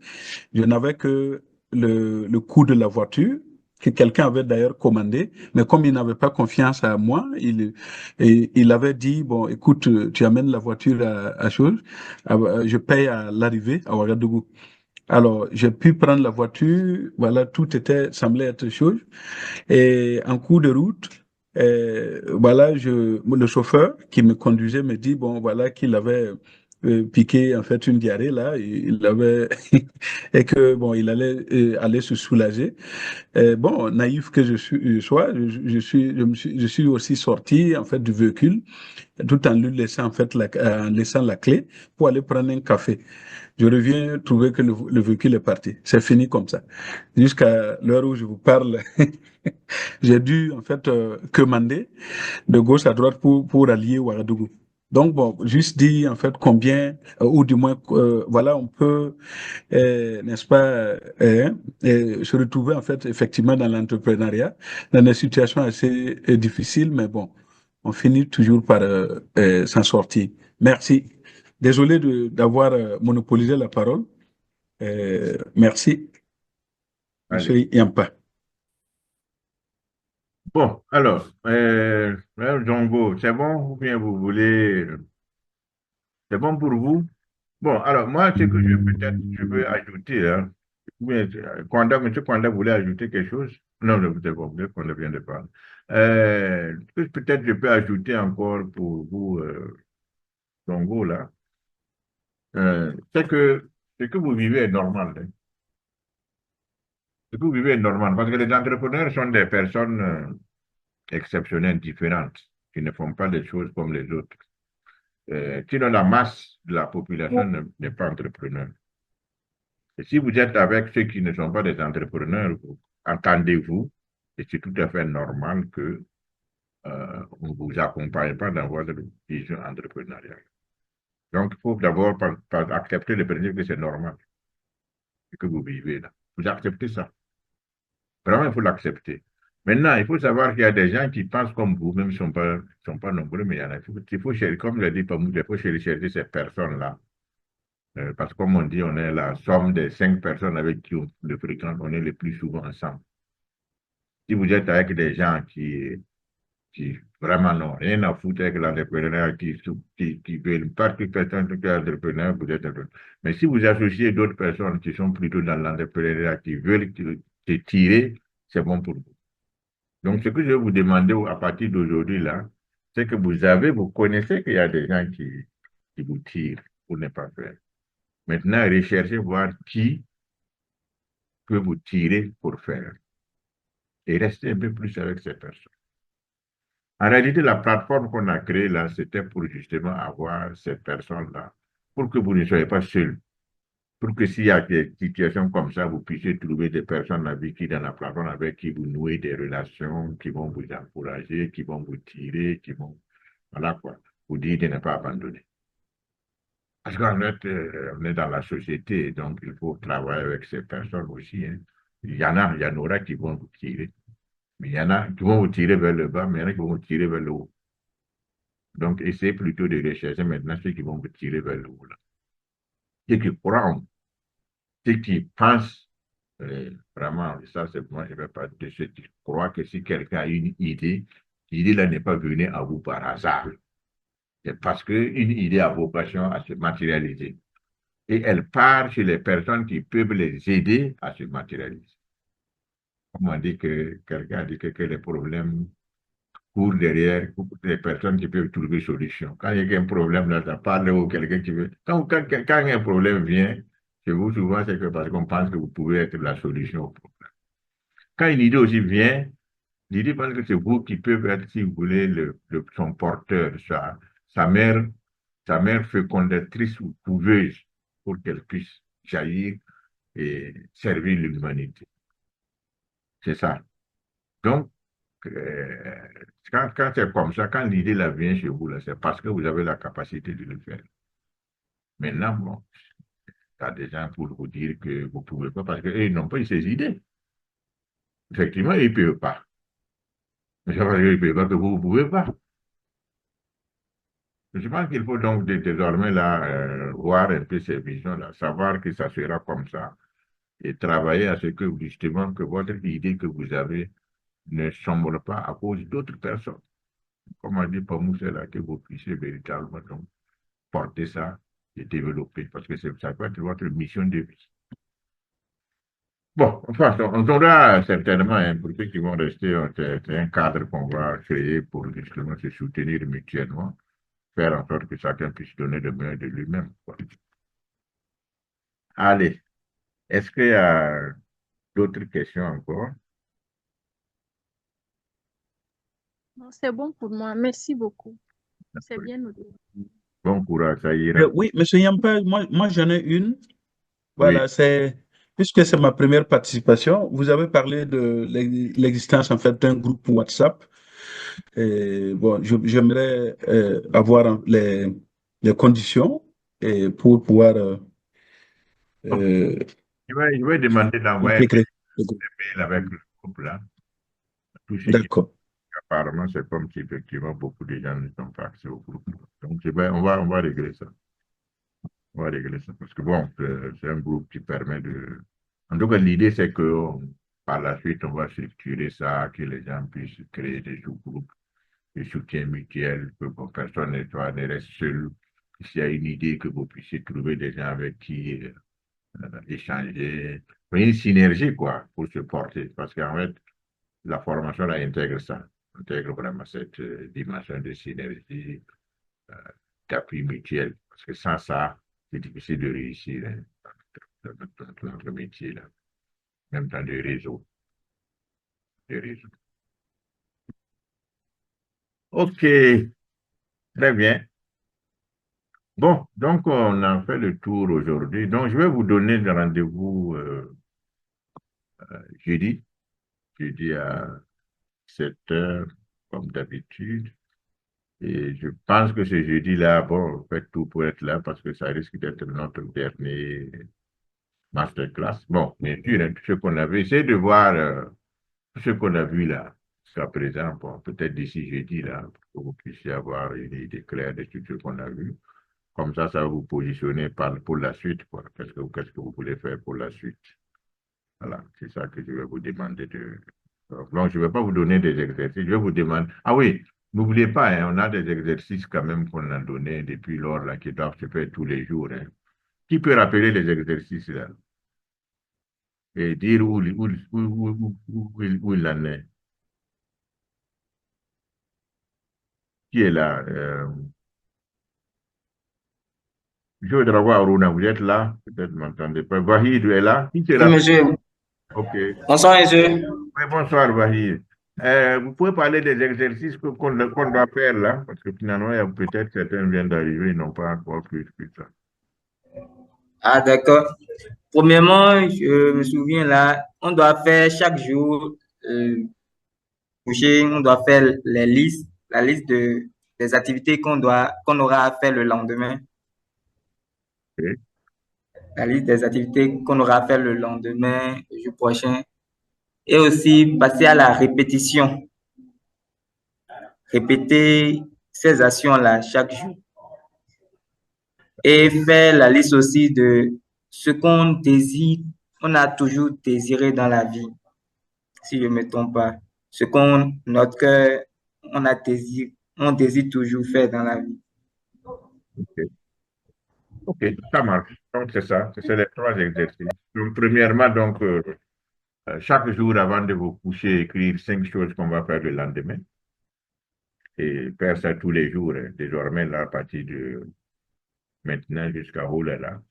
O: Je n'avais que le coût de la voiture que quelqu'un avait d'ailleurs commandé, mais comme il n'avait pas confiance à moi, il avait dit, bon, écoute, tu amènes la voiture à chose, je paye à l'arrivée à Ouagadougou. Alors, j'ai pu prendre la voiture, voilà, semblait être chose. Et en cours de route, voilà, le chauffeur qui me conduisait me dit, bon, voilà, qu'il avait piqué en fait une diarrhée là, il avait et que bon, il allait aller se soulager. Bon, naïf que je suis aussi sorti en fait du véhicule, tout en lui laissant en fait en laissant la clé pour aller prendre un café. Je reviens trouver que le véhicule est parti. C'est fini comme ça. Jusqu'à l'heure où je vous parle, j'ai dû en fait commander de gauche à droite pour allier Ouagadougou. Donc bon, juste dire en fait combien, ou du moins, voilà, on peut, n'est-ce pas, se retrouver en fait effectivement dans l'entrepreneuriat, dans des situations assez difficiles, mais bon, on finit toujours par s'en sortir. Merci. Désolé d'avoir monopolisé la parole. Merci, Monsieur Yampa.
A: Bon, alors, Djongo, c'est bon ou bien vous voulez... C'est bon pour vous? Bon, alors, moi, ce que je veux ajouter, hein, ou bien, M. Kwanda voulait ajouter quelque chose? Non, c'est bon, Kwanda vient de parler. Ce que peut-être je peux ajouter encore pour vous, Djongo, là, c'est que ce que vous vivez est normal. Hein. Ce que vous vivez est normal, parce que les entrepreneurs sont des personnes exceptionnelles, différentes, qui ne font pas les choses comme les autres. Sinon, la masse de la population n'est pas entrepreneur. Et si vous êtes avec ceux qui ne sont pas des entrepreneurs, entendez-vous, et c'est tout à fait normal que on ne vous accompagne pas dans votre vision entrepreneuriale. Donc, il faut d'abord accepter le principe que c'est normal. que vous vivez là. Vous acceptez ça. Vraiment, il faut l'accepter. Maintenant, il faut savoir qu'il y a des gens qui pensent comme vous, même s'ils ne sont pas nombreux, mais il y en a. Il faut chercher, comme l'a dit Pamou, il faut chercher ces personnes-là. Parce que comme on dit, on est la somme des 5 personnes avec qui on le fréquente, on est le plus souvent ensemble. Si vous êtes avec des gens qui vraiment n'ont rien à foutre avec l'entrepreneuriat, qui veulent pas que personne qui est entrepreneur, vous êtes entrepreneur. Mais si vous associez d'autres personnes qui sont plutôt dans l'entrepreneuriat, qui veulent te tirer, c'est bon pour vous. Donc, ce que je vais vous demander à partir d'aujourd'hui, là, c'est que vous connaissez qu'il y a des gens qui vous tirent pour ne pas faire. Maintenant, recherchez voir qui peut vous tirer pour faire. Et restez un peu plus avec ces personnes. En réalité, la plateforme qu'on a créée là, c'était pour justement avoir ces personnes-là, pour que vous ne soyez pas seuls, pour que s'il y a des situations comme ça, vous puissiez trouver des personnes avec qui, dans la plateforme, avec qui vous nouez des relations, qui vont vous encourager, qui vont vous tirer, qui vont, voilà quoi, vous dire de ne pas abandonner. Parce qu'en fait, on est dans la société, donc il faut travailler avec ces personnes aussi, hein. Il y en aura qui vont vous tirer. Mais il y en a qui vont vous tirer vers le bas, mais il y en a qui vont vous tirer vers le haut. Donc, essayez plutôt de rechercher maintenant ceux qui vont vous tirer vers le haut. Là. Ceux qui croient, ceux qui pensent, vraiment, ça c'est moi, je ne vais pas de ceux qui croient que si quelqu'un a une idée, l'idée-là n'est pas venue à vous par hasard. C'est parce qu'une idée a vocation à se matérialiser. Et elle part chez les personnes qui peuvent les aider à se matérialiser. Comme on dit que quelqu'un a dit que les problèmes courent derrière les personnes qui peuvent trouver solution. Quand il y a un problème, là, ça parle ou quelqu'un qui veut. Quand un problème vient chez vous, souvent, c'est que parce qu'on pense que vous pouvez être la solution au problème. Quand une idée aussi vient, l'idée pense que c'est vous qui pouvez être, si vous voulez, son porteur, sa mère fécondatrice ou couveuse pour qu'elle puisse jaillir et servir l'humanité. C'est ça. Donc, quand c'est comme ça, quand l'idée là vient chez vous, c'est parce que vous avez la capacité de le faire. Maintenant, bon, il y a des gens pour vous dire que vous ne pouvez pas parce qu'ils n'ont pas ces idées. Effectivement, ils ne peuvent pas. Mais ça veut dire qu'ils ne peuvent pas que vous ne pouvez pas. Je pense qu'il faut donc désormais là, voir un peu ces visions-là, savoir que ça sera comme ça et travailler à ce que justement que votre idée que vous avez ne sombre pas à cause d'autres personnes. Comme on dit pour nous, c'est là que vous puissiez véritablement donc, porter ça et développer, parce que ça peut être votre mission de vie. Bon, enfin, on aura certainement, hein, pour ceux qui vont rester, c'est un cadre qu'on va créer pour justement se soutenir mutuellement, faire en sorte que chacun puisse donner le meilleur de lui-même. Allez, est-ce qu'il y a d'autres questions encore?
L: Non, c'est bon pour moi. Merci beaucoup. C'est bien noté.
A: Bon courage, ça ira.
O: Oui, M. Yampa, moi j'en ai une. Voilà, oui. Puisque c'est ma première participation, vous avez parlé de l'existence en fait d'un groupe WhatsApp. Et, bon, j'aimerais avoir les conditions pour pouvoir
A: je vais demander d'envoyer des mails avec le groupe là.
O: D'accord.
A: Apparemment, c'est comme si effectivement beaucoup de gens ne sont pas accès au groupe. Donc, on va régler ça. On va régler ça. Parce que bon, c'est un groupe qui permet de. En tout cas, l'idée, c'est que par la suite, on va structurer ça, que les gens puissent créer des sous-groupes, des soutiens mutuels, que personne ne reste seul. S'il y a une idée, que vous puissiez trouver des gens avec qui échanger. Une synergie, quoi, pour se porter. Parce qu'en fait, la formation là, intègre ça, intègre vraiment cette dimension de synergie, d'appui mutuel. Parce que sans ça, c'est difficile de réussir hein, dans notre métier, là. Même dans des réseaux. OK, très bien. Bon, donc on a fait le tour aujourd'hui. Donc je vais vous donner le rendez-vous jeudi à 7 heures, comme d'habitude. Et je pense que ce jeudi-là, bon, faites tout pour être là parce que ça risque d'être notre dernier masterclass. Bon, bien sûr, hein, tout ce qu'on avait, essayé de voir tout ce qu'on a vu là, jusqu'à présent, bon, peut-être d'ici jeudi, là, pour que vous puissiez avoir une idée claire de tout ce qu'on a vu. Comme ça va vous positionner pour la suite, quoi. Qu'est-ce que vous voulez faire pour la suite? Voilà, c'est ça que je vais vous demander de. Donc, je ne vais pas vous donner des exercices, je vais vous demander. Ah oui, n'oubliez pas, hein, on a des exercices quand même qu'on a donnés depuis lors, là, qui doivent se faire tous les jours. Hein. Qui peut rappeler les exercices, là? Et dire où il en est? Qui est là? Je voudrais voir Aruna, vous êtes là? Peut-être vous m'entendez pas. Vahid est là? Qui te
P: Oui,
A: rappelle?
P: monsieur.
A: Ok.
P: Bonsoir, monsieur.
A: Oui, bonsoir, Vahid. Vous pouvez parler des exercices qu'on doit faire là, parce que finalement, peut-être certains viennent d'arriver, ils n'ont pas encore plus ça.
P: Ah, d'accord. Premièrement, je me souviens là, on doit faire chaque jour, coucher, on doit faire la liste des activités qu'on aura à faire le lendemain.
A: Ok.
P: La liste des activités qu'on aura à faire le lendemain, le jour prochain. Et aussi passer à la répétition. Répéter ces actions-là chaque jour. Et faire la liste aussi de ce qu'on désire, on a toujours désiré dans la vie, si je ne me trompe pas. Ce qu'on, notre cœur, on désire toujours faire dans la vie.
A: Ok, ok, ça marche. Donc, c'est ça, c'est les trois exercices. Donc, premièrement, donc, chaque jour avant de vous coucher, écrire 5 choses qu'on va faire le lendemain. Et faire ça tous les jours, hein. Désormais, là, à partir de maintenant jusqu'à où là.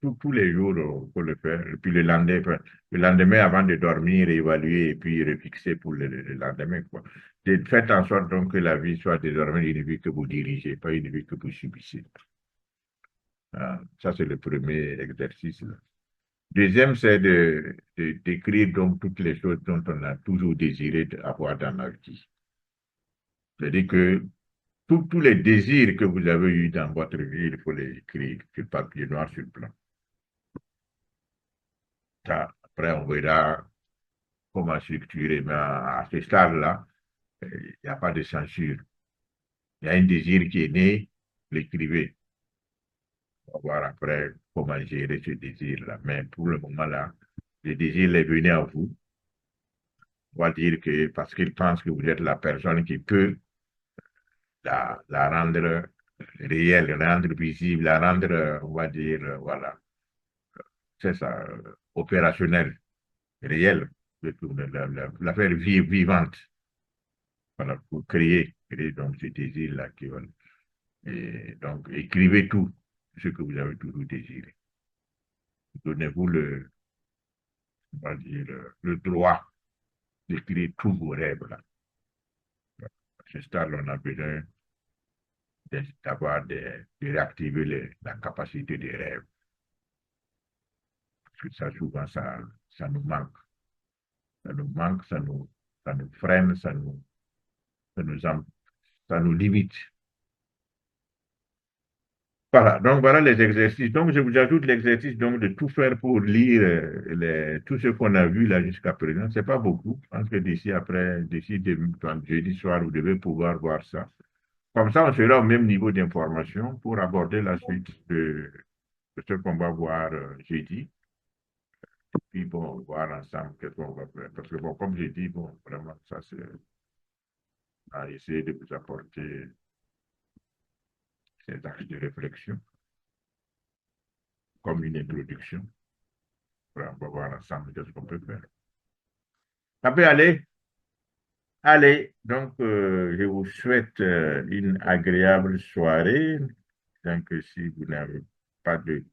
A: Tous les jours, il faut le faire. Et puis le lendemain, avant de dormir, évaluer et puis refixer pour le lendemain, quoi. Faites en sorte donc que la vie soit désormais une vie que vous dirigez, pas une vie que vous subissez. Ah, ça, c'est le premier exercice, là. Deuxième, c'est d'écrire donc toutes les choses dont on a toujours désiré avoir dans la vie. C'est-à-dire que tous les désirs que vous avez eus dans votre vie, il faut les écrire sur papier noir sur blanc. Ça, après, on verra comment structurer, mais à ce stade-là, il n'y a pas de censure. Il y a un désir qui est né, l'écrivez. On va voir après comment gérer ce désir-là. Mais pour le moment-là, le désir est venu à vous. On va dire que parce qu'il pense que vous êtes la personne qui peut la rendre réelle, la rendre visible, la rendre, on va dire, voilà, c'est ça, opérationnel, réel, la faire vivante, voilà, pour créer donc ce désir-là. Et donc, écrivez tout ce que vous avez toujours désiré. Donnez-vous on va dire, le droit d'écrire tous vos rêves, là. À ce stade, on a besoin de réactiver la capacité des rêves. Parce que ça, souvent, ça nous manque. Ça nous manque, ça nous freine, ça nous limite. Voilà, donc voilà les exercices. Donc, je vous ajoute l'exercice donc de tout faire pour lire tout ce qu'on a vu là jusqu'à présent. C'est pas beaucoup. Je pense que d'ici jeudi soir, vous devez pouvoir voir ça. Comme ça, on sera au même niveau d'information pour aborder la suite de ce qu'on va voir jeudi. Puis bon, voir ensemble qu'est-ce qu'on va faire. Parce que bon, comme j'ai dit, bon, vraiment, ça c'est à essayer de vous apporter ces axes de réflexion comme une introduction. Voilà, on va voir ensemble qu'est-ce qu'on peut faire. Ça peut aller? Allez, donc je vous souhaite une agréable soirée. Donc, si vous n'avez pas de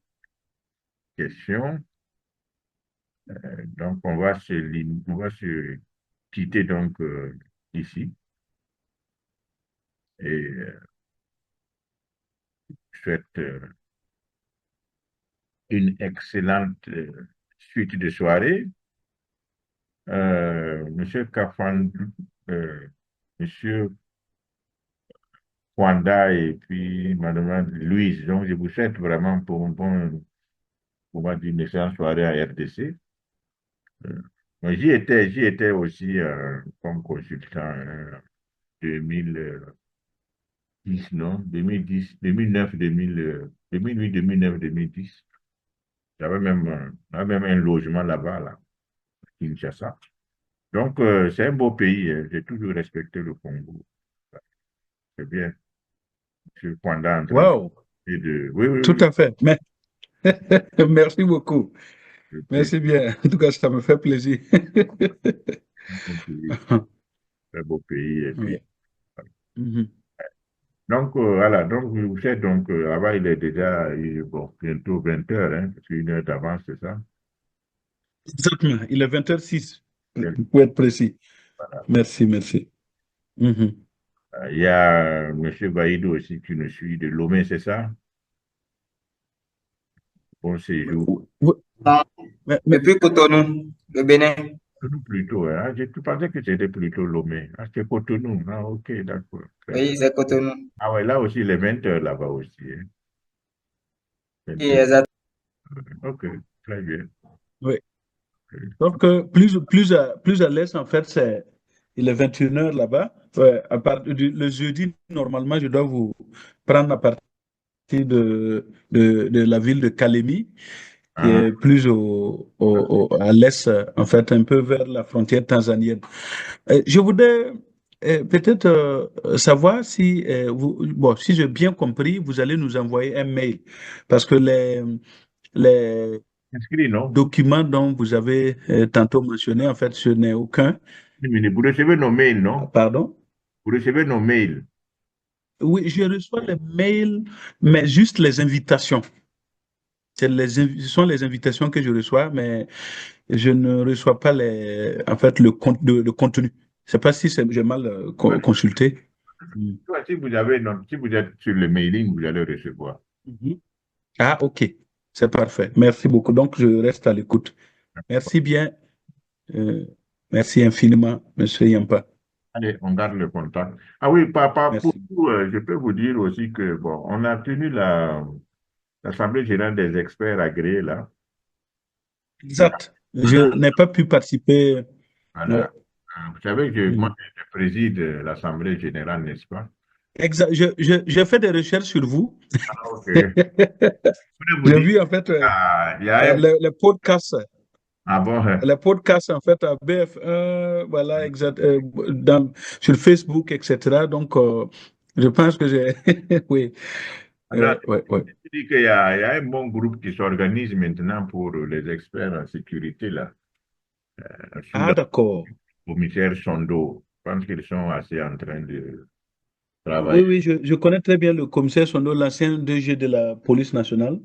A: questions, donc on va se quitter donc ici. Et je souhaite une excellente suite de soirée. Monsieur Kafandou, Monsieur Kwanda et puis Madame Louise. Donc, je vous souhaite vraiment pour un bon on va dire, une excellente soirée à RDC. Mais j'y étais aussi comme consultant 2010, non? 2010, 2009, 2008, 2009, 2010. J'avais même un logement là-bas, là, à Kinshasa. Donc, c'est un beau pays. J'ai toujours respecté le Congo. C'est bien. Je suis pendant en train
O: Wow,
A: de... Oui, oui,
O: tout
A: oui.
O: à fait. Mais, merci beaucoup. Merci bien. En tout cas, ça me fait plaisir.
A: Un beau pays. Un beau pays. Et puis,
O: Oui. Mhm.
A: donc, voilà. Donc, vous savez, donc, là-bas, il est déjà bon, bientôt 20 heures, hein, parce qu'une heure d'avance, c'est ça?
O: Exactement. Il est 20h06, pour être précis.
A: Voilà.
O: Merci, merci. Mhm.
A: Il y a M. Baïdou aussi qui nous suit de Lomé, c'est ça? Bon séjour.
P: Depuis Cotonou, le Bénin.
A: Cotonou plutôt, hein. Tu pensais que c'était plutôt Lomé. Ah, c'est Cotonou. Ah, ok, d'accord. Très bien.
P: Oui, c'est Cotonou.
A: Ah ouais, là aussi, les 20 heures là-bas aussi. Hein. 20
P: Oui,
A: heures.
P: exact.
A: Ok, très bien.
O: Oui. Donc, plus à l'est, en fait, il est 21h là-bas. Ouais, le jeudi, normalement, je dois vous prendre à partir de la ville de Kalemi, qui
A: Ah,
O: est plus à l'est, en fait, un peu vers la frontière tanzanienne. Je voudrais peut-être savoir si, bon, si j'ai bien compris, vous allez nous envoyer un mail, parce que les
A: inscrit, non?
O: documents dont vous avez tantôt mentionné, en fait, ce n'est aucun.
A: Mais vous recevez nos mails, non?
O: Pardon?
A: Vous recevez nos mails.
O: Oui, je reçois les mails, mais juste les invitations. Ce sont les invitations que je reçois, mais je ne reçois pas en fait, le contenu. Je ne sais pas si j'ai mal consulté.
A: Toi, si vous êtes sur le mailing, vous allez recevoir.
O: Mhm. Ah, ok. C'est parfait. Merci beaucoup. Donc, je reste à l'écoute. Merci bien. Euh, merci infiniment, Monsieur Yampa.
A: Allez, on garde le contact. Ah oui, papa, pour
O: Merci.
A: vous, je peux vous dire aussi que, bon, on a tenu l'Assemblée générale des experts agréés, là.
O: Exact. Je n'ai pas pu participer. Ouais.
A: Voilà. Vous savez que moi,
O: Mhm.
A: je préside l'Assemblée générale, n'est-ce pas?
O: Exact. J'ai fait des recherches sur vous.
A: Ah, ok. Je voulais vous
O: J'ai
A: dire,
O: vu en fait
A: il y a un...
O: les podcasts.
A: Ah bon?
O: Les podcasts, en fait, à BF1, voilà, exact, sur Facebook, etc. Donc, je pense que j'ai. Oui,
A: Alors,
O: ouais.
A: je dis qu'il y a un bon groupe qui s'organise maintenant pour les experts en sécurité, là, sous
O: Ah,
A: le
O: d'accord.
A: commissaire Sondo. Je pense qu'ils sont assez en train de
O: Oui,
A: travailler.
O: oui, je connais très bien le commissaire Sondo, l'ancien DG de la police nationale.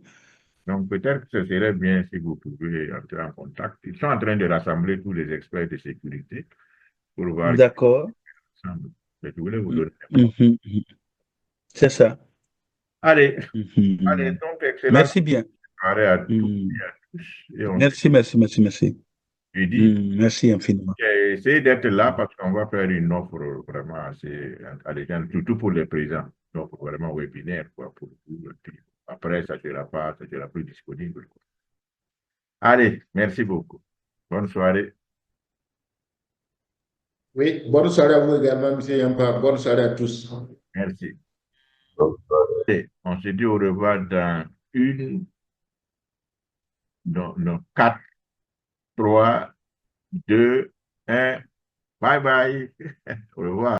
A: Donc, peut-être que ce serait bien si vous pouvez entrer en contact. Ils sont en train de rassembler tous les experts de sécurité pour voir qu'ils
O: D'accord.
A: sont ensemble. Je voulais vous donner.
O: Mhm. C'est ça.
A: Allez, allez,
O: Mhm.
A: donc, excellente
O: Merci bien.
A: soirée à toutes
O: Mhm.
A: et à tous. Et on se
O: Merci.
A: dit,
O: Merci infiniment.
A: essayez d'être là parce qu'on va faire une offre vraiment assez alléchante, surtout pour les présents. Donc, vraiment webinaire, quoi, pour vous. Après, ça sera plus disponible, quoi. Allez, merci beaucoup. Bonne soirée.
B: Oui, bonne soirée à vous également, M. Yampa. Bonne soirée à tous.
A: Merci. Et on se dit au revoir dans 4, 3, 2, 1. Bye bye. Au revoir.